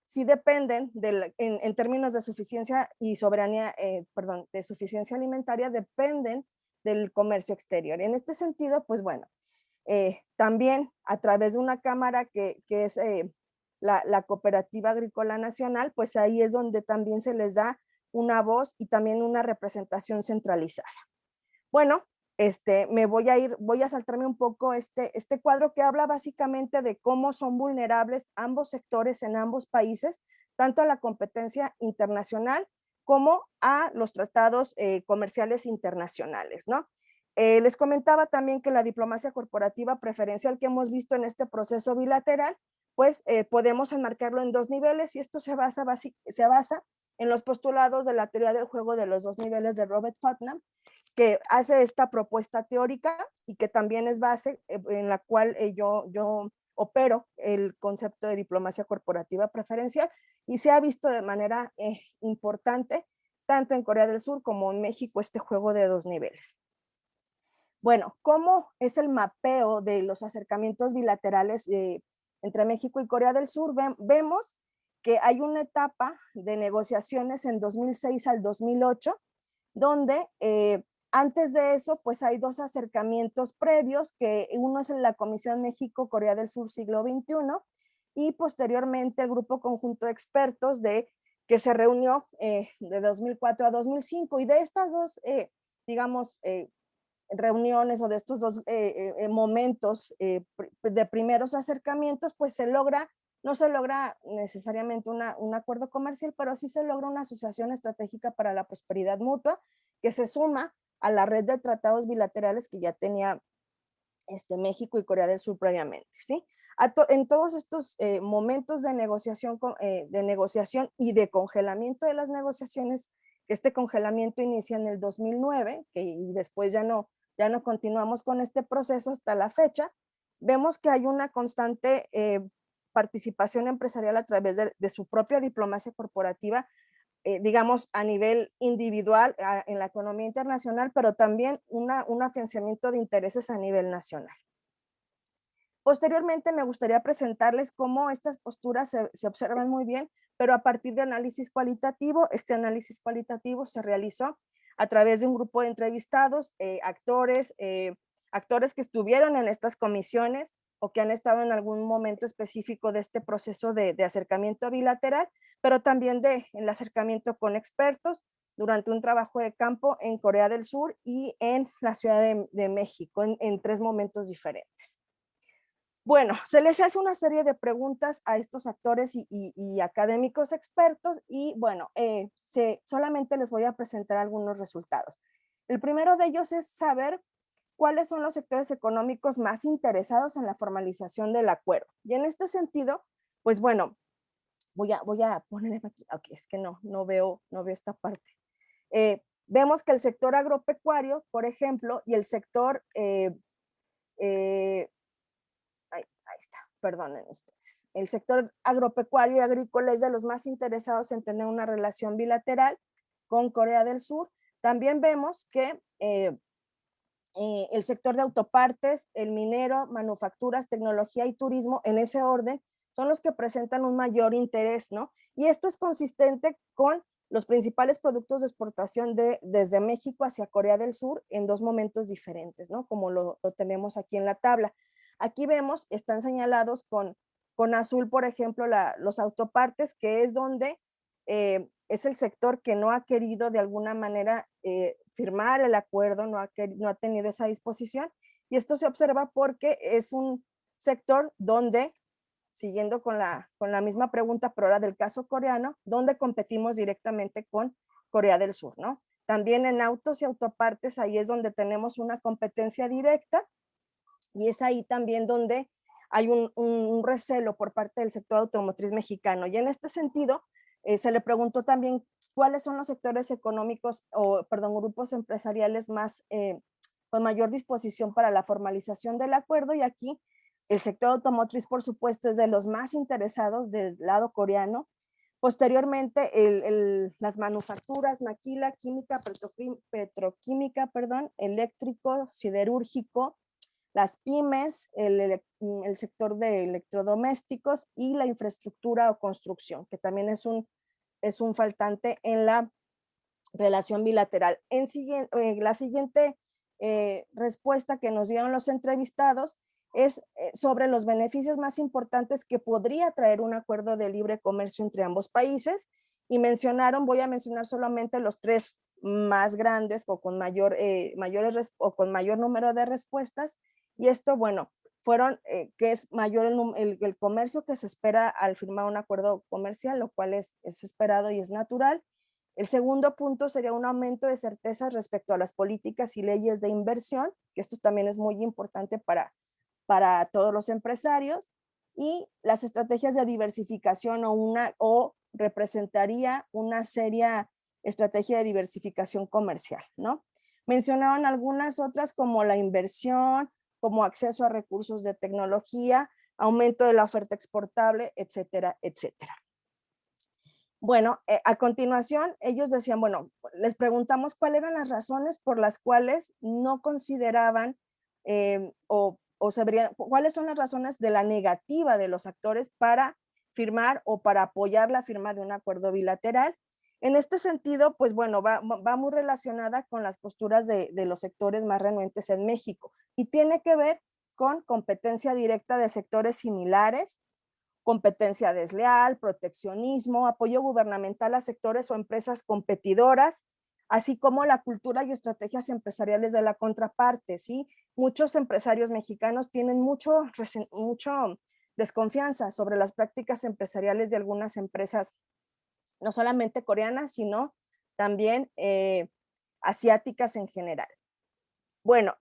sí dependen en términos de suficiencia y soberanía, perdón, de suficiencia alimentaria, dependen del comercio exterior. En este sentido, pues bueno, también a través de una cámara que es la Cooperativa Agrícola Nacional, pues ahí es donde también se les da una voz y también una representación centralizada. Bueno, voy a saltarme un poco este cuadro que habla básicamente de cómo son vulnerables ambos sectores en ambos países, tanto a la competencia internacional como a los tratados comerciales internacionales, ¿no? Les comentaba también que la diplomacia corporativa preferencial que hemos visto en este proceso bilateral, pues podemos enmarcarlo en dos niveles y esto se basa en los postulados de la teoría del juego de los dos niveles de Robert Putnam, que hace esta propuesta teórica y que también es base en la cual yo opero el concepto de diplomacia corporativa preferencial y se ha visto de manera importante tanto en Corea del Sur como en México este juego de dos niveles. Bueno, ¿cómo es el mapeo de los acercamientos bilaterales entre México y Corea del Sur? Vemos que hay una etapa de negociaciones en 2006 al 2008, donde antes de eso, pues hay dos acercamientos previos, que uno es en la Comisión México-Corea del Sur siglo XXI y posteriormente el Grupo Conjunto de Expertos que se reunió de 2004 a 2005 y de estas dos, digamos, reuniones o de estos dos momentos de primeros acercamientos, pues no se logra necesariamente un acuerdo comercial, pero sí se logra una asociación estratégica para la prosperidad mutua que se suma a la red de tratados bilaterales que ya tenía México y Corea del Sur previamente, ¿sí? En todos estos momentos de negociación y de congelamiento de las negociaciones, que este congelamiento inicia en el 2009, y después ya no continuamos con este proceso hasta la fecha, vemos que hay una constante participación empresarial a través de su propia diplomacia corporativa, digamos, a nivel individual en la economía internacional, pero también un afianzamiento de intereses a nivel nacional. Posteriormente me gustaría presentarles cómo estas posturas se observan muy bien, pero a partir de análisis cualitativo. Este análisis cualitativo se realizó a través de un grupo de entrevistados, actores que estuvieron en estas comisiones o que han estado en algún momento específico de este proceso de acercamiento bilateral, pero también el acercamiento con expertos durante un trabajo de campo en Corea del Sur y en la Ciudad de México, en 3 momentos diferentes. Bueno, se les hace una serie de preguntas a estos actores y académicos expertos y bueno, solamente les voy a presentar algunos resultados. El primero de ellos es saber cuáles son los sectores económicos más interesados en la formalización del acuerdo. Y en este sentido, pues bueno, voy a poner aquí, ok, es que no veo esta parte. Vemos que el sector agropecuario, por ejemplo, y el sector ahí está, perdonen ustedes. El sector agropecuario y agrícola es de los más interesados en tener una relación bilateral con Corea del Sur. También vemos que el sector de autopartes, el minero, manufacturas, tecnología y turismo, en ese orden, son los que presentan un mayor interés, ¿no? Y esto es consistente con los principales productos de exportación desde México hacia Corea del Sur en 2 momentos diferentes, ¿no? Como lo tenemos aquí en la tabla. Aquí vemos, están señalados con azul, por ejemplo, los autopartes, que es donde es el sector que no ha querido de alguna manera firmar el acuerdo, no ha tenido esa disposición. Y esto se observa porque es un sector donde, siguiendo con la misma pregunta, pero ahora del caso coreano, donde competimos directamente con Corea del Sur, ¿no? También en autos y autopartes, ahí es donde tenemos una competencia directa y es ahí también donde hay un recelo por parte del sector automotriz mexicano. Y en este sentido, se le preguntó también cuáles son los sectores económicos, grupos empresariales más con mayor disposición para la formalización del acuerdo, y aquí el sector automotriz, por supuesto, es de los más interesados del lado coreano. Posteriormente, las manufacturas, maquila, química, petroquímica, eléctrico, siderúrgico, las pymes, el sector de electrodomésticos y la infraestructura o construcción, que también es un faltante en la relación bilateral. La siguiente respuesta que nos dieron los entrevistados es sobre los beneficios más importantes que podría traer un acuerdo de libre comercio entre ambos países, y voy a mencionar solamente los 3 más grandes o con mayor número de respuestas, y esto, bueno, fueron que es mayor el comercio que se espera al firmar un acuerdo comercial, lo cual es esperado y es natural. El segundo punto sería un aumento de certezas respecto a las políticas y leyes de inversión, que esto también es muy importante para todos los empresarios, y las estrategias de diversificación o representaría una seria estrategia de diversificación comercial, ¿no? Mencionaron algunas otras como la inversión, como acceso a recursos de tecnología, aumento de la oferta exportable, etcétera, etcétera. Bueno, a continuación ellos decían, bueno, les preguntamos cuáles eran las razones por las cuales no consideraban cuáles son las razones de la negativa de los actores para firmar o para apoyar la firma de un acuerdo bilateral. En este sentido, pues bueno, va muy relacionada con las posturas de los sectores más renuentes en México y tiene que ver con competencia directa de sectores similares, competencia desleal, proteccionismo, apoyo gubernamental a sectores o empresas competidoras, así como la cultura y estrategias empresariales de la contraparte, ¿sí? Muchos empresarios mexicanos tienen mucho desconfianza sobre las prácticas empresariales de algunas empresas, no solamente coreanas, sino también asiáticas en general. Bueno,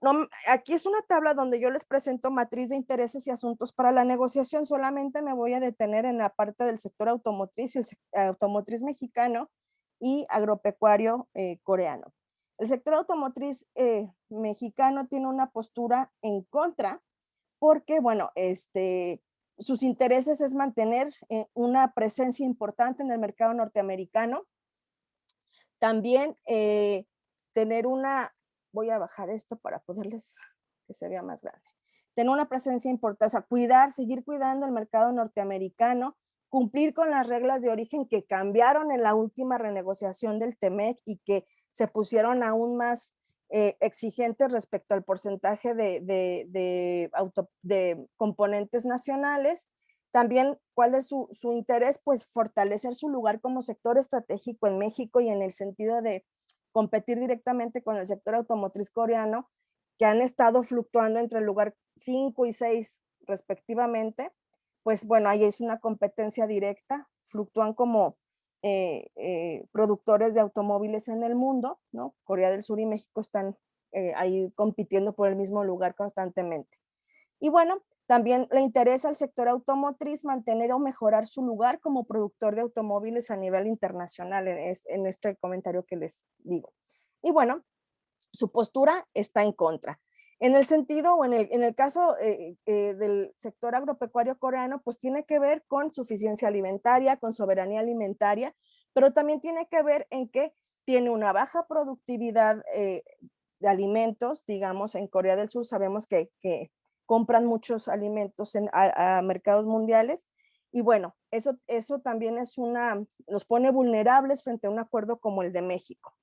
aquí es una tabla donde yo les presento matriz de intereses y asuntos para la negociación. Solamente me voy a detener en la parte del sector automotriz y el automotriz mexicano y agropecuario coreano. El sector automotriz mexicano tiene una postura en contra porque, bueno, sus intereses es mantener una presencia importante en el mercado norteamericano. También tener voy a bajar esto para poderles que se vea más grande. Tener una presencia importante, o sea, seguir cuidando el mercado norteamericano, cumplir con las reglas de origen que cambiaron en la última renegociación del TEMEC y que se pusieron aún más exigentes respecto al porcentaje de componentes nacionales. También, ¿cuál es su interés? Pues fortalecer su lugar como sector estratégico en México y en el sentido de competir directamente con el sector automotriz coreano, que han estado fluctuando entre el lugar 5 y 6 respectivamente. Pues bueno, ahí es una competencia directa, fluctúan como productores de automóviles en el mundo, ¿no? Corea del Sur y México están ahí compitiendo por el mismo lugar constantemente. Y bueno, también le interesa al sector automotriz mantener o mejorar su lugar como productor de automóviles a nivel internacional, en este comentario que les digo. Y bueno, su postura está en contra. En el sentido, o en el caso del sector agropecuario coreano, pues tiene que ver con suficiencia alimentaria, con soberanía alimentaria, pero también tiene que ver en que tiene una baja productividad de alimentos, digamos, en Corea del Sur sabemos que compran muchos alimentos a mercados mundiales, y bueno, eso también los pone vulnerables frente a un acuerdo como el de México.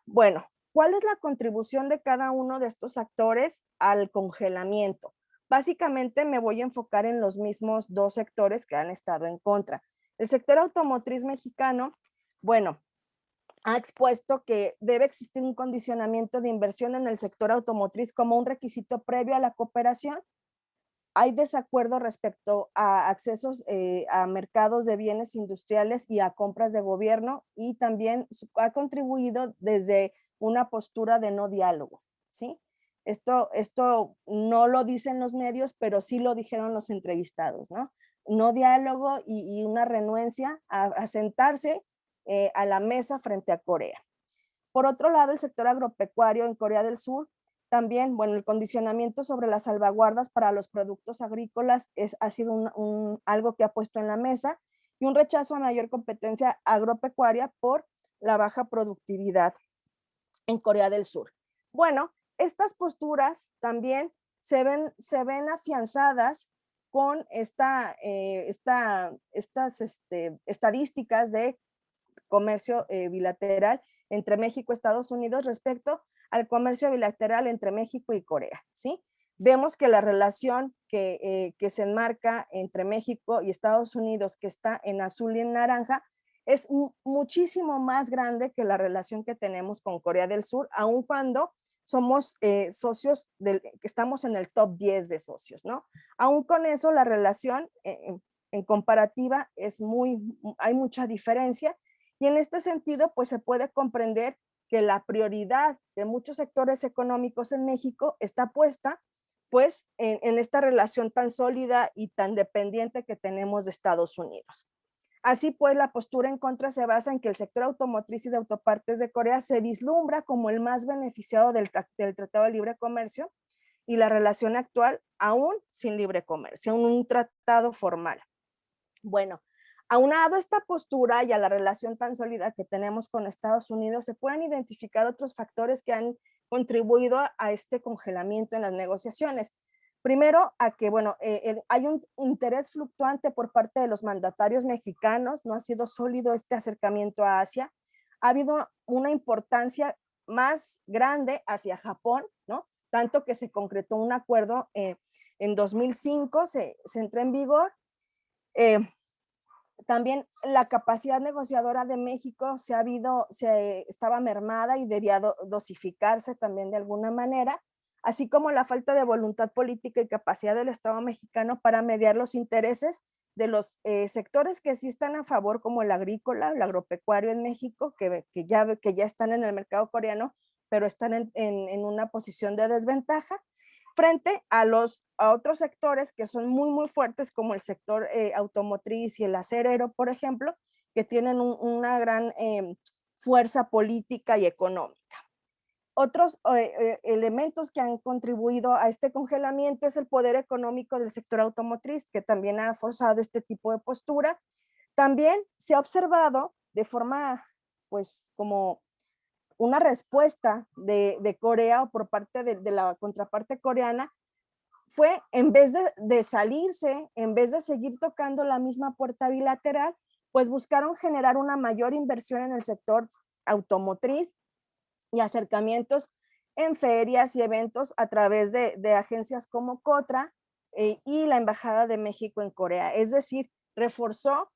Bueno, ¿cuál es la contribución de cada uno de estos actores al congelamiento? Básicamente me voy a enfocar en los mismos dos sectores que han estado en contra. El sector automotriz mexicano, bueno, ha expuesto que debe existir un condicionamiento de inversión en el sector automotriz como un requisito previo a la cooperación. Hay desacuerdo respecto a accesos a mercados de bienes industriales y a compras de gobierno, y también ha contribuido desde una postura de no diálogo, ¿sí? Esto no lo dicen los medios, pero sí lo dijeron los entrevistados, ¿no? No diálogo y una renuencia a sentarse a la mesa frente a Corea. Por otro lado, el sector agropecuario en Corea del Sur también, bueno, el condicionamiento sobre las salvaguardas para los productos agrícolas ha sido algo que ha puesto en la mesa, y un rechazo a mayor competencia agropecuaria por la baja productividad en Corea del Sur. Bueno, estas posturas también se ven afianzadas con estas estadísticas de comercio bilateral entre México y Estados Unidos respecto al comercio bilateral entre México y Corea, ¿sí? Vemos que la relación que se enmarca entre México y Estados Unidos, que está en azul y en naranja, es muchísimo más grande que la relación que tenemos con Corea del Sur, aun cuando somos socios, estamos en el top 10 de socios, ¿no? Aún con eso, la relación en comparativa hay mucha diferencia, y en este sentido, pues se puede comprender que la prioridad de muchos sectores económicos en México está puesta pues en esta relación tan sólida y tan dependiente que tenemos de Estados Unidos. Así pues, la postura en contra se basa en que el sector automotriz y de autopartes de Corea se vislumbra como el más beneficiado del Tratado de Libre Comercio, y la relación actual aún sin libre comercio, un tratado formal. Bueno, aunado a esta postura y a la relación tan sólida que tenemos con Estados Unidos, se pueden identificar otros factores que han contribuido a este congelamiento en las negociaciones. Primero, a que, bueno, hay un interés fluctuante por parte de los mandatarios mexicanos, no ha sido sólido este acercamiento a Asia, ha habido una importancia más grande hacia Japón, ¿no? Tanto que se concretó un acuerdo en 2005, se entró en vigor. También la capacidad negociadora de México estaba mermada y debía dosificarse también de alguna manera, así como la falta de voluntad política y capacidad del Estado mexicano para mediar los intereses de los sectores que sí están a favor, como el agrícola, el agropecuario en México, que ya están en el mercado coreano, pero están en una posición de desventaja, frente a otros sectores que son muy, muy fuertes, como el sector automotriz y el acerero, por ejemplo, que tienen una gran fuerza política y económica. Otros elementos que han contribuido a este congelamiento es el poder económico del sector automotriz, que también ha forzado este tipo de postura. También se ha observado de forma, pues, como una respuesta de Corea o por parte de la contraparte coreana, fue en vez de salirse, en vez de seguir tocando la misma puerta bilateral, pues buscaron generar una mayor inversión en el sector automotriz, y acercamientos en ferias y eventos a través de agencias como COTRA y la Embajada de México en Corea. Es decir, reforzó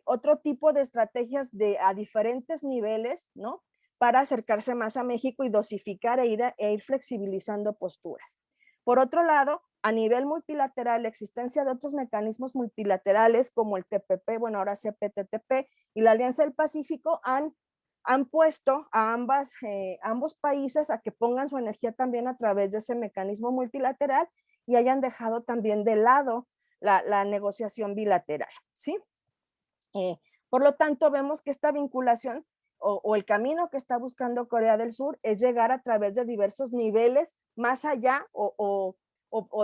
otro tipo de estrategias a diferentes niveles, ¿no? Para acercarse más a México y dosificar e ir flexibilizando posturas. Por otro lado, a nivel multilateral, la existencia de otros mecanismos multilaterales como el TPP, bueno, ahora CPTPP y la Alianza del Pacífico han puesto a ambos países a que pongan su energía también a través de ese mecanismo multilateral y hayan dejado también de lado la negociación bilateral, ¿sí? Por lo tanto, vemos que esta vinculación o el camino que está buscando Corea del Sur es llegar a través de diversos niveles más allá o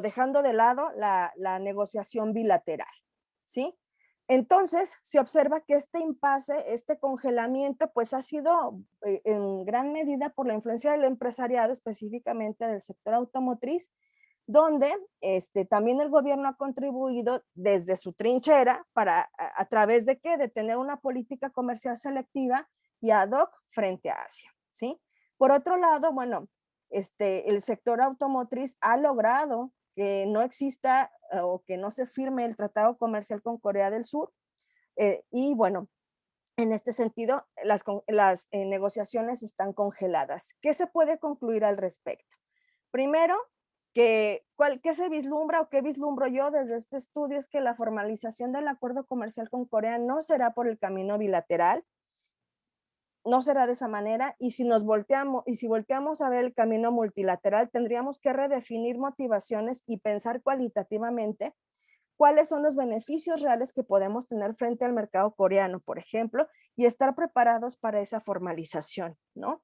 dejando de lado la negociación bilateral, ¿sí? Entonces, se observa que este impasse, este congelamiento, pues ha sido en gran medida por la influencia del empresariado, específicamente del sector automotriz, donde también el gobierno ha contribuido desde su trinchera para, a través de qué, de tener una política comercial selectiva y ad hoc frente a Asia, ¿sí? Por otro lado, bueno, el sector automotriz ha logrado que no exista o que no se firme el tratado comercial con Corea del Sur y bueno, en este sentido, las negociaciones están congeladas. ¿Qué se puede concluir al respecto? Primero, ¿qué se vislumbra o qué vislumbro yo desde este estudio? Es que la formalización del acuerdo comercial con Corea no será por el camino bilateral, no será de esa manera, y si volteamos a ver el camino multilateral, tendríamos que redefinir motivaciones y pensar cualitativamente cuáles son los beneficios reales que podemos tener frente al mercado coreano, por ejemplo, y estar preparados para esa formalización, ¿no?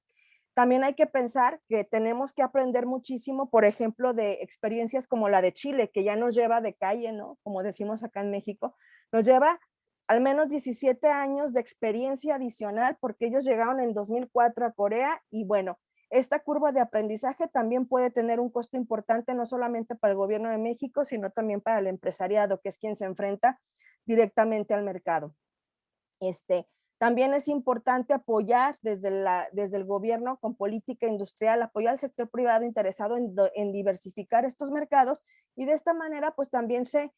También hay que pensar que tenemos que aprender muchísimo, por ejemplo, de experiencias como la de Chile, que ya nos lleva de calle, ¿no? Como decimos acá en México, nos lleva al menos 17 años de experiencia adicional porque ellos llegaron en 2004 a Corea y bueno, esta curva de aprendizaje también puede tener un costo importante no solamente para el gobierno de México, sino también para el empresariado, que es quien se enfrenta directamente al mercado. También es importante apoyar desde el gobierno con política industrial, apoyar al sector privado interesado en diversificar estos mercados y de esta manera pues también se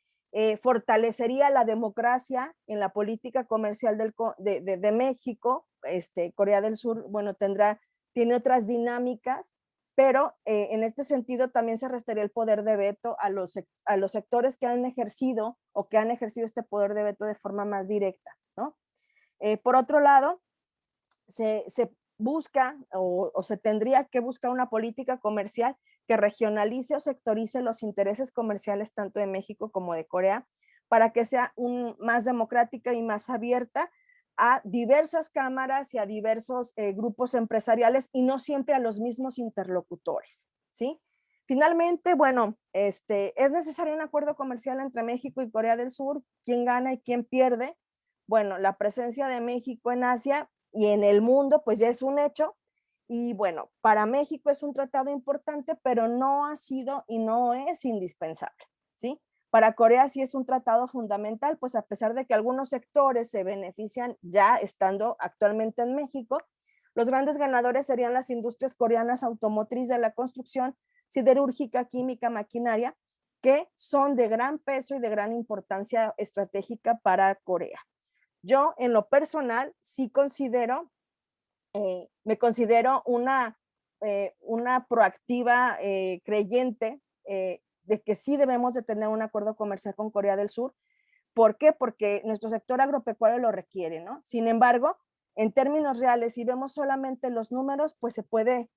fortalecería la democracia en la política comercial de México. Corea del Sur, bueno, tiene otras dinámicas, pero en este sentido también se restaría el poder de veto a los sectores que han ejercido o que han ejercido este poder de veto de forma más directa, ¿no? Por otro lado, se busca o se tendría que buscar una política comercial que regionalice o sectorice los intereses comerciales tanto de México como de Corea para que sea más democrática y más abierta a diversas cámaras y a diversos grupos empresariales y no siempre a los mismos interlocutores, ¿sí? Finalmente, bueno, es necesario un acuerdo comercial entre México y Corea del Sur. ¿Quién gana y quién pierde? Bueno, la presencia de México en Asia y en el mundo, pues ya es un hecho. Y bueno, para México es un tratado importante, pero no ha sido y no es indispensable, ¿sí? Para Corea sí es un tratado fundamental, pues a pesar de que algunos sectores se benefician ya estando actualmente en México, los grandes ganadores serían las industrias coreanas automotriz de la construcción, siderúrgica, química, maquinaria, que son de gran peso y de gran importancia estratégica para Corea. Yo, en lo personal, sí me considero una proactiva creyente de que sí debemos de tener un acuerdo comercial con Corea del Sur. ¿Por qué? Porque nuestro sector agropecuario lo requiere, ¿no? Sin embargo, en términos reales, si vemos solamente los números, pues se puede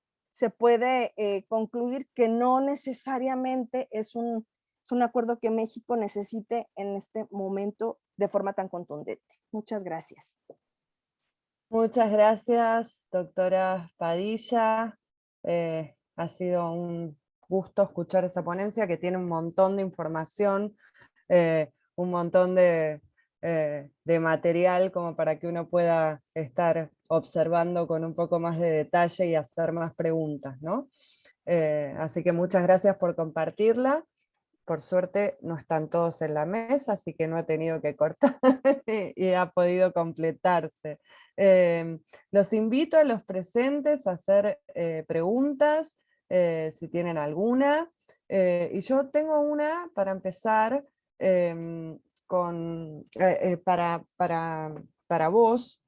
concluir que no necesariamente es un acuerdo que México necesite en este momento de forma tan contundente. Muchas gracias. Muchas gracias, doctora Padilla. Ha sido un gusto escuchar esa ponencia que tiene un montón de información, un montón de material como para que uno pueda estar observando con un poco más de detalle y hacer más preguntas, ¿no? Así que muchas gracias por compartirla. por suerte no están todos en la mesa, así que no ha tenido que cortar y ha podido completarse. Los invito a los presentes a hacer preguntas, si tienen alguna. Y yo tengo una para empezar para vos,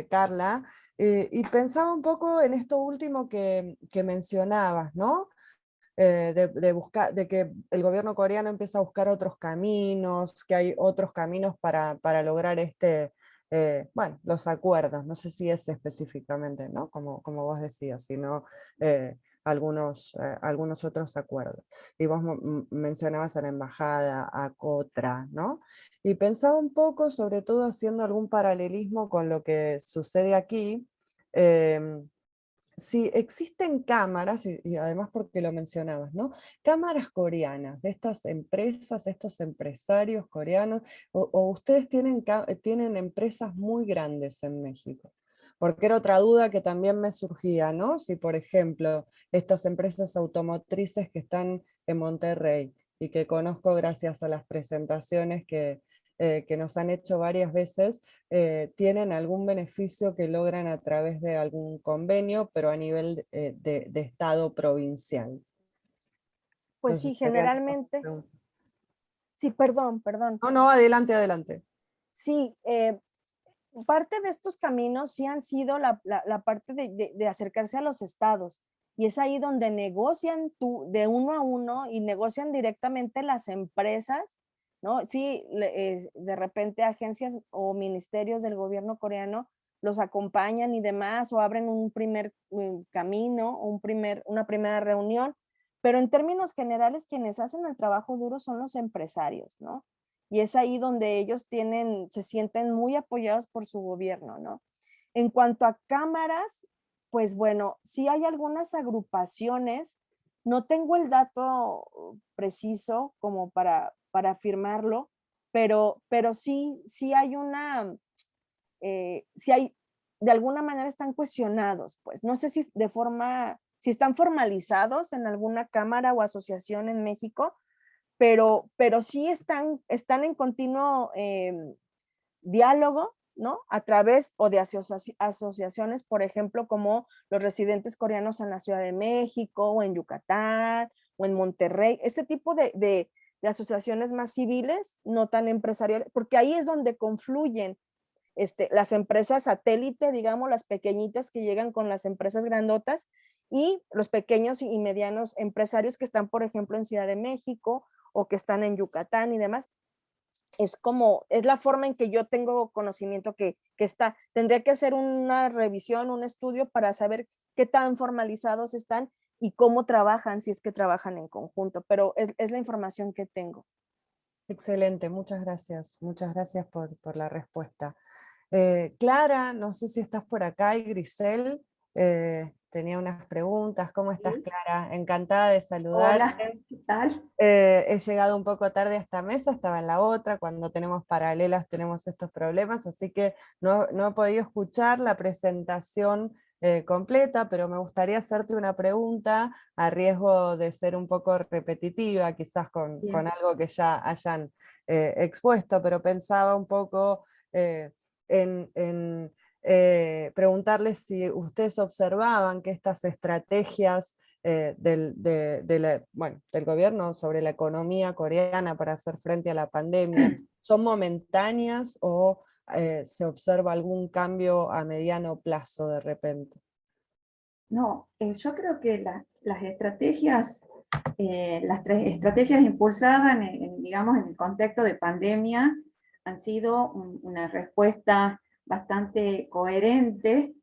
Carla, y pensaba un poco en esto último que mencionabas, ¿no? De que el gobierno coreano empieza a buscar otros caminos, que hay otros caminos para lograr bueno, los acuerdos, no sé si es específicamente, ¿no? Como vos decías, sino algunos otros acuerdos. Y vos mencionabas a la embajada, a Cotra, ¿no? Y pensaba un poco, sobre todo haciendo algún paralelismo con lo que sucede aquí, si existen cámaras, y además porque lo mencionabas, ¿no? Cámaras coreanas de estas empresas, estos empresarios coreanos, o ustedes tienen empresas muy grandes en México. Porque era otra duda que también me surgía, ¿no? Si, por ejemplo, estas empresas automotrices que están en Monterrey y que conozco gracias a las presentaciones que nos han hecho varias veces, tienen algún beneficio que logran a través de algún convenio, pero a nivel de estado provincial. Pues Entonces, sí, generalmente, sí, perdón. No, no, adelante, adelante. Sí, parte de estos caminos sí han sido la parte de acercarse a los estados, y es ahí donde negocian de uno a uno y negocian directamente las empresas, ¿no? Sí, de repente agencias o ministerios del gobierno coreano los acompañan y demás, o abren un primer camino, una primera reunión, pero en términos generales quienes hacen el trabajo duro son los empresarios, ¿no? Y es ahí donde ellos se sienten muy apoyados por su gobierno, ¿no? En cuanto a cámaras, pues bueno, sí hay algunas agrupaciones, no tengo el dato preciso como para afirmarlo, pero sí hay sí hay, de alguna manera están cuestionados, pues no sé si si están formalizados en alguna cámara o asociación en México, pero sí están en continuo diálogo, ¿no? A través o de asociaciones, por ejemplo, como los residentes coreanos en la Ciudad de México, o en Yucatán, o en Monterrey, este tipo de asociaciones más civiles, no tan empresariales, porque ahí es donde confluyen las empresas satélite, digamos, las pequeñitas que llegan con las empresas grandotas, y los pequeños y medianos empresarios que están, por ejemplo, en Ciudad de México o que están en Yucatán y demás. Es la forma en que yo tengo conocimiento que tendría que hacer una revisión, un estudio para saber qué tan formalizados están y cómo trabajan, si es que trabajan en conjunto, pero es la información que tengo. Excelente, muchas gracias por la respuesta. Clara, no sé si estás por acá, y Grisel tenía unas preguntas. ¿Cómo estás, Clara? Encantada de saludarte. Hola, ¿qué tal? He llegado un poco tarde a esta mesa, estaba en la otra, cuando tenemos paralelas tenemos estos problemas, así que no he podido escuchar la presentación completa, pero me gustaría hacerte una pregunta a riesgo de ser un poco repetitiva, quizás con algo que ya hayan expuesto, pero pensaba un poco en preguntarles si ustedes observaban que estas estrategias del gobierno sobre la economía coreana para hacer frente a la pandemia son momentáneas o se observa algún cambio a mediano plazo de repente. No, yo creo que las estrategias, las tres estrategias impulsadas digamos, en el contexto de pandemia han sido una respuesta bastante coherente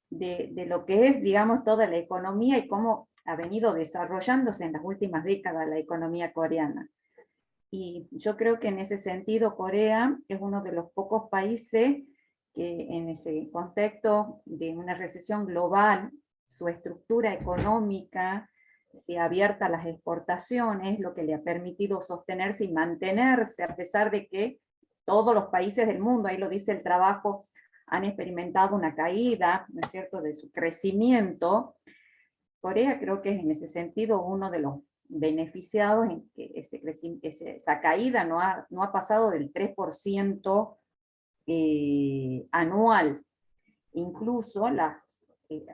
de lo que es, digamos, toda la economía y cómo ha venido desarrollándose en las últimas décadas la economía coreana. Y yo creo que en ese sentido Corea es uno de los pocos países que en ese contexto de una recesión global, su estructura económica se ha abierta a las exportaciones, lo que le ha permitido sostenerse y mantenerse, a pesar de que todos los países del mundo, ahí lo dice el trabajo, han experimentado una caída, ¿no es cierto?, de su crecimiento. Corea creo que es en ese sentido uno de los beneficiados en que esa caída no ha pasado del 3% anual. Incluso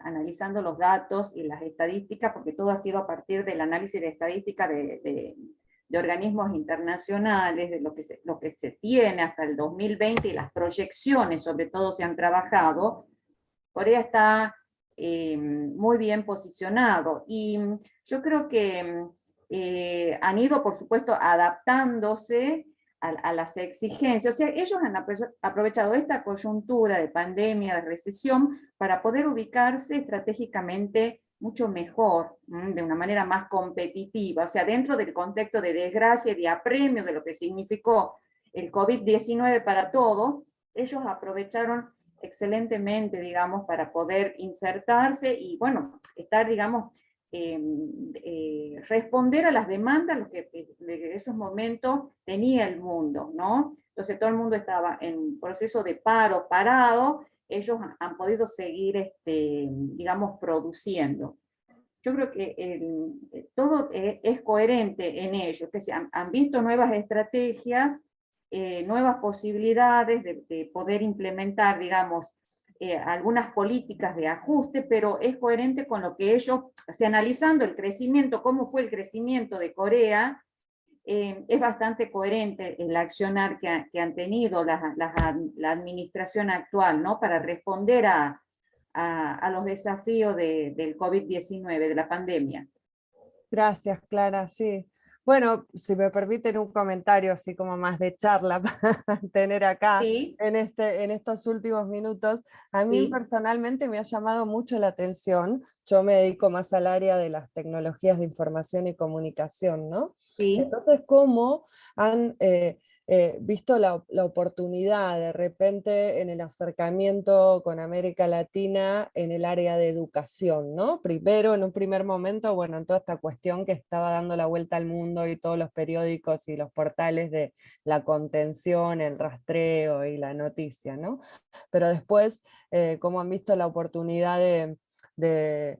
analizando los datos y las estadísticas, porque todo ha sido a partir del análisis de estadística de organismos internacionales, de lo que se tiene hasta el 2020 y las proyecciones sobre todo se han trabajado, Corea está muy bien posicionado. Y yo creo que han ido, por supuesto, adaptándose a las exigencias. O sea, ellos han aprovechado esta coyuntura de pandemia, de recesión, para poder ubicarse estratégicamente mucho mejor, de una manera más competitiva. O sea, dentro del contexto de desgracia y de apremio de lo que significó el COVID-19 para todos, ellos aprovecharon excelentemente, digamos, para poder insertarse y, bueno, estar, digamos, responder a las demandas lo que de esos momentos tenía el mundo, ¿no? Entonces todo el mundo estaba en proceso de paro, parado, ellos han podido seguir, digamos, produciendo. Yo creo que todo es coherente en ello, que se han visto nuevas estrategias, nuevas posibilidades de poder implementar, digamos, algunas políticas de ajuste, pero es coherente con lo que ellos, o sea, analizando el crecimiento, cómo fue el crecimiento de Corea, es bastante coherente el accionar que han tenido la administración actual, ¿no? Para responder a los desafíos del COVID-19, de la pandemia. Gracias, Clara, sí. Bueno, si me permiten un comentario así como más de charla para tener acá, sí, en estos últimos minutos, a mí sí, personalmente me ha llamado mucho la atención. Yo me dedico más al área de las tecnologías de información y comunicación, ¿no? sí. Entonces, ¿cómo han visto la oportunidad de repente en el acercamiento con América Latina en el área de educación, ¿no? Primero, en un primer momento, bueno, en toda esta cuestión que estaba dando la vuelta al mundo y todos los periódicos y los portales de la contención, el rastreo y la noticia, ¿no? Pero después, cómo han visto la oportunidad de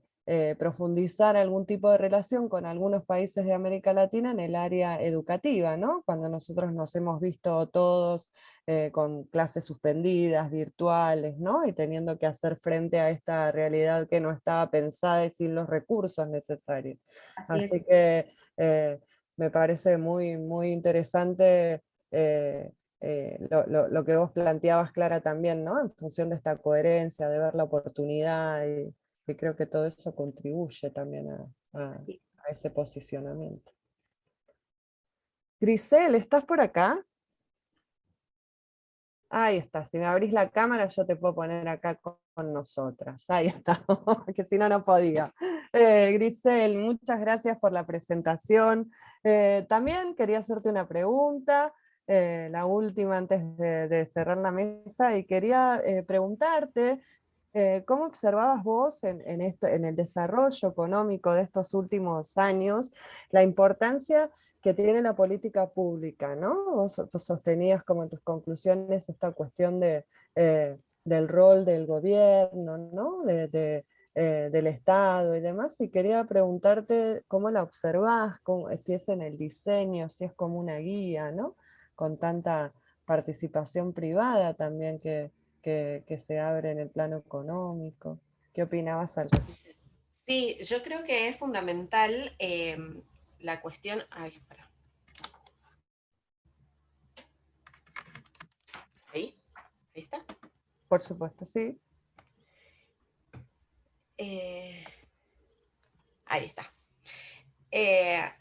profundizar algún tipo de relación con algunos países de América Latina en el área educativa, ¿no? Cuando nosotros nos hemos visto todos con clases suspendidas, virtuales, ¿no? Y teniendo que hacer frente a esta realidad que no estaba pensada y sin los recursos necesarios. Así Así es. que me parece muy, muy interesante lo que vos planteabas, Clara, también, ¿no? En función de esta coherencia, de ver la oportunidad y creo que todo eso contribuye también a ese posicionamiento. Grisel, ¿estás por acá? Ahí está, si me abrís la cámara yo te puedo poner acá con nosotras. Ahí está, que si no, no podía. Grisel, muchas gracias por la presentación. También quería hacerte una pregunta, la última antes de cerrar la mesa, y quería preguntarte ¿cómo observabas vos en el desarrollo económico de estos últimos años la importancia que tiene la política pública, ¿no? Vos sostenías como en tus conclusiones esta cuestión del rol del gobierno, ¿no? Del Estado y demás, y quería preguntarte cómo la observás, si es en el diseño, si es como una guía, ¿no? Con tanta participación privada también que se abre en el plano económico. ¿Qué opinabas al respecto? Sí, yo creo que es fundamental la cuestión... Ay, espera. ¿Ahí? ¿Ahí está? Por supuesto, sí. Ahí está.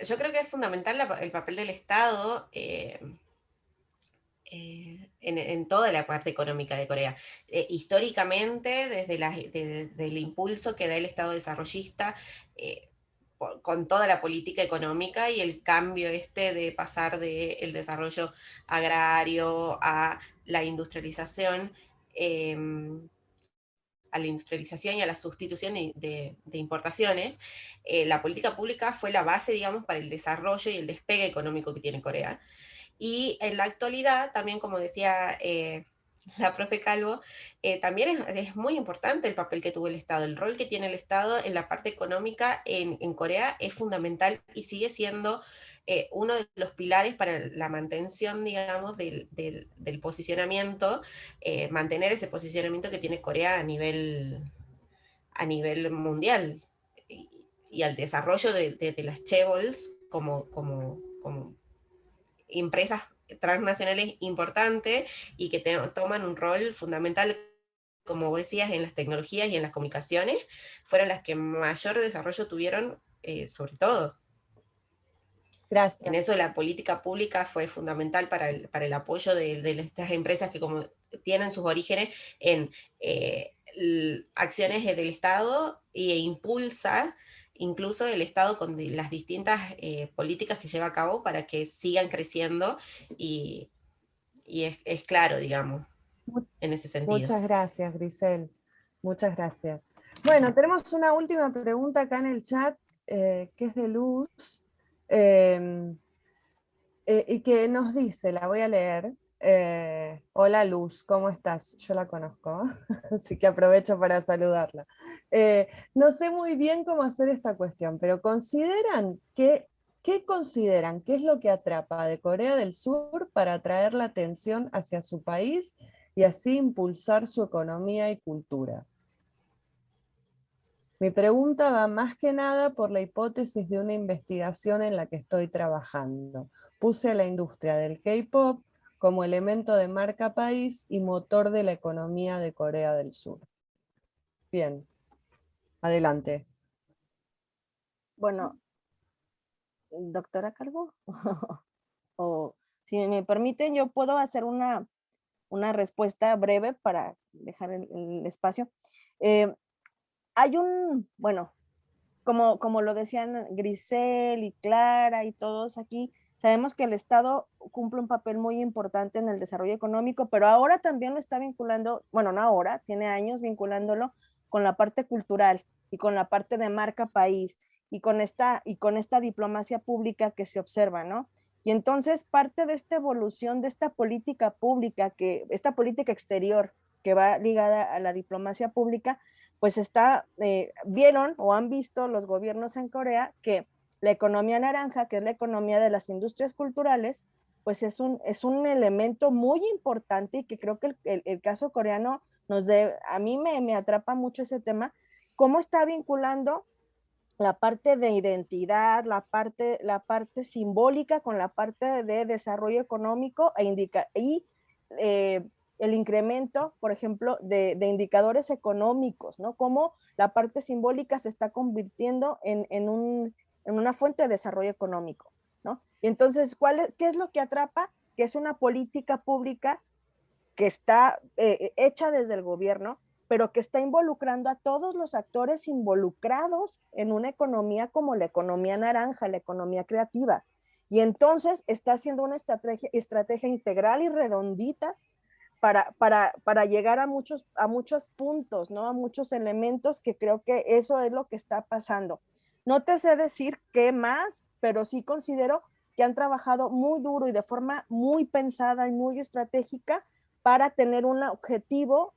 Yo creo que es fundamental el papel del Estado en toda la parte económica de Corea. Históricamente, desde el impulso que da el Estado desarrollista, con toda la política económica y el cambio de pasar del desarrollo agrario a la industrialización, y a la sustitución de importaciones, la política pública fue la base, digamos, para el desarrollo y el despegue económico que tiene Corea. Y en la actualidad, también como decía la profe Calvo, también es muy importante el papel que tuvo el Estado. El rol que tiene el Estado en la parte económica en Corea es fundamental y sigue siendo uno de los pilares para la mantención, digamos, del posicionamiento, mantener ese posicionamiento que tiene Corea a nivel mundial y al desarrollo de las chaebols como empresas transnacionales importantes y que toman un rol fundamental, como vos decías, en las tecnologías y en las comunicaciones, fueron las que mayor desarrollo tuvieron, sobre todo. Gracias. En eso la política pública fue fundamental para el apoyo de estas empresas que como tienen sus orígenes en acciones del Estado e impulsa incluso el Estado con las distintas políticas que lleva a cabo para que sigan creciendo y es claro, digamos, en ese sentido. Muchas gracias, Grisel. Muchas gracias. Bueno, tenemos una última pregunta acá en el chat, que es de Luz, y que nos dice, la voy a leer. Hola Luz, ¿cómo estás? Yo la conozco, así que aprovecho para saludarla. No sé muy bien cómo hacer esta cuestión, pero ¿qué consideran? ¿Qué es lo que atrapa de Corea del Sur para atraer la atención hacia su país y así impulsar su economía y cultura? Mi pregunta va más que nada por la hipótesis de una investigación en la que estoy trabajando. Puse a la industria del K-pop como elemento de marca país y motor de la economía de Corea del Sur. Bien, adelante. Bueno, doctora Calvo, o si me permiten, yo puedo hacer una respuesta breve para dejar el espacio. Hay bueno, como lo decían Grisel y Clara y todos aquí, sabemos que el Estado cumple un papel muy importante en el desarrollo económico, pero ahora también lo está vinculando, bueno, no ahora, tiene años vinculándolo con la parte cultural y con la parte de marca país y con esta diplomacia pública que se observa, ¿no? Y entonces parte de esta evolución de esta política pública, esta política exterior que va ligada a la diplomacia pública, pues vieron o han visto los gobiernos en Corea que la economía naranja, que es la economía de las industrias culturales, pues es un elemento muy importante y que creo que el caso coreano a mí me atrapa mucho ese tema, cómo está vinculando la parte de identidad, la parte simbólica con la parte de desarrollo económico y el incremento, por ejemplo, de indicadores económicos, ¿no? Cómo la parte simbólica se está convirtiendo en una fuente de desarrollo económico, ¿no? Y entonces, ¿qué es lo que atrapa? Que es una política pública que está hecha desde el gobierno, pero que está involucrando a todos los actores involucrados en una economía como la economía naranja, la economía creativa. Y entonces está haciendo una estrategia integral y redondita para llegar a muchos puntos, ¿no? A muchos elementos que creo que eso es lo que está pasando. No te sé decir qué más, pero sí considero que han trabajado muy duro y de forma muy pensada y muy estratégica para tener un objetivo,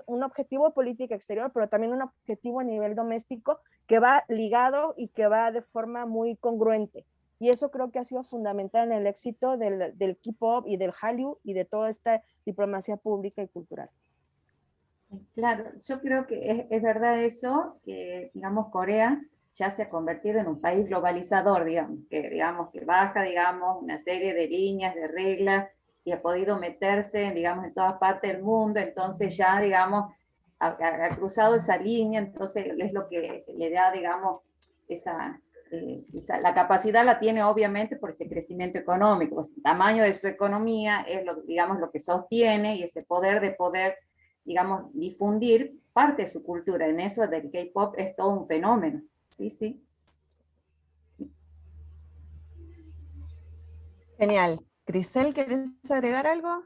un objetivo de política exterior, pero también un objetivo a nivel doméstico que va ligado y que va de forma muy congruente. Y eso creo que ha sido fundamental en el éxito del K-pop y del Hallyu y de toda esta diplomacia pública y cultural. Claro, yo creo que es verdad eso, que digamos Corea ya se ha convertido en un país globalizador, digamos que baja, digamos, una serie de líneas, de reglas, y ha podido meterse, digamos, en todas partes del mundo, entonces ya, digamos, ha cruzado esa línea, entonces es lo que le da, digamos, la capacidad la tiene obviamente por ese crecimiento económico, pues, el tamaño de su economía es digamos, lo que sostiene, y ese poder de poder, digamos, difundir parte de su cultura. En eso del K-pop es todo un fenómeno. Sí, sí. Genial. Grisel, ¿querés agregar algo?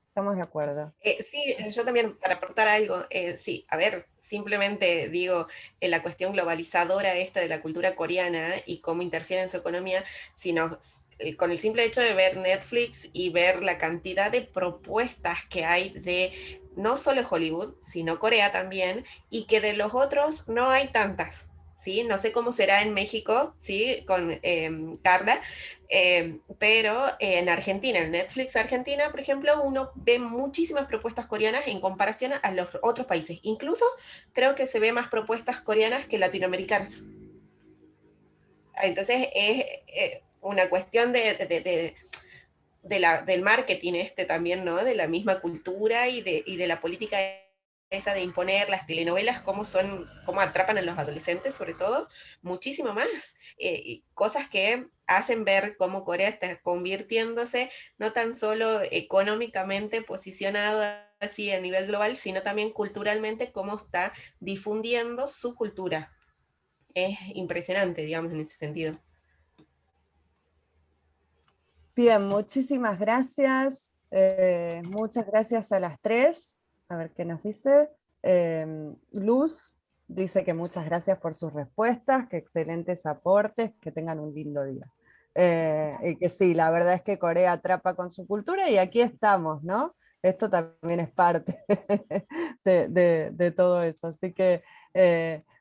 Estamos de acuerdo. Sí, yo también para aportar algo, sí, a ver, simplemente digo, la cuestión globalizadora esta de la cultura coreana y cómo interfiere en su economía, si nos con el simple hecho de ver Netflix y ver la cantidad de propuestas que hay de no solo Hollywood, sino Corea también, y que de los otros no hay tantas, ¿sí? No sé cómo será en México, ¿sí? Con Carla, pero en Argentina, en Netflix Argentina, por ejemplo, uno ve muchísimas propuestas coreanas en comparación a los otros países. Incluso creo que se ve más propuestas coreanas que latinoamericanas. Entonces es una cuestión del marketing también, ¿no? De la misma cultura y de la política esa de imponer las telenovelas, cómo atrapan a los adolescentes, sobre todo, muchísimo más. Cosas que hacen ver cómo Corea está convirtiéndose no tan solo económicamente posicionado así a nivel global, sino también culturalmente, cómo está difundiendo su cultura. Es impresionante, digamos, en ese sentido. Bien, muchísimas gracias. Muchas gracias a las tres. A ver qué nos dice. Luz dice que muchas gracias por sus respuestas, que excelentes aportes, que tengan un lindo día. Y que sí, la verdad es que Corea atrapa con su cultura y aquí estamos, ¿no? Esto también es parte de todo eso. Así que,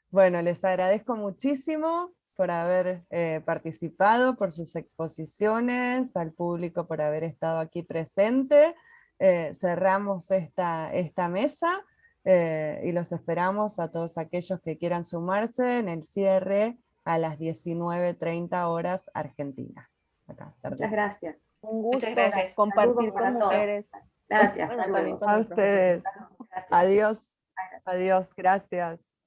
bueno, les agradezco muchísimo por haber participado, por sus exposiciones, al público por haber estado aquí presente. Cerramos esta mesa y los esperamos a todos aquellos que quieran sumarse en el cierre a las 19:30 horas Argentina. Muchas gracias. Un gusto Muchas gracias. compartir Saludos para con todos. mujeres. Gracias. Bueno, Saludos. también con A el profesor. ustedes. Gracias. Adiós. Gracias. Adiós. Gracias.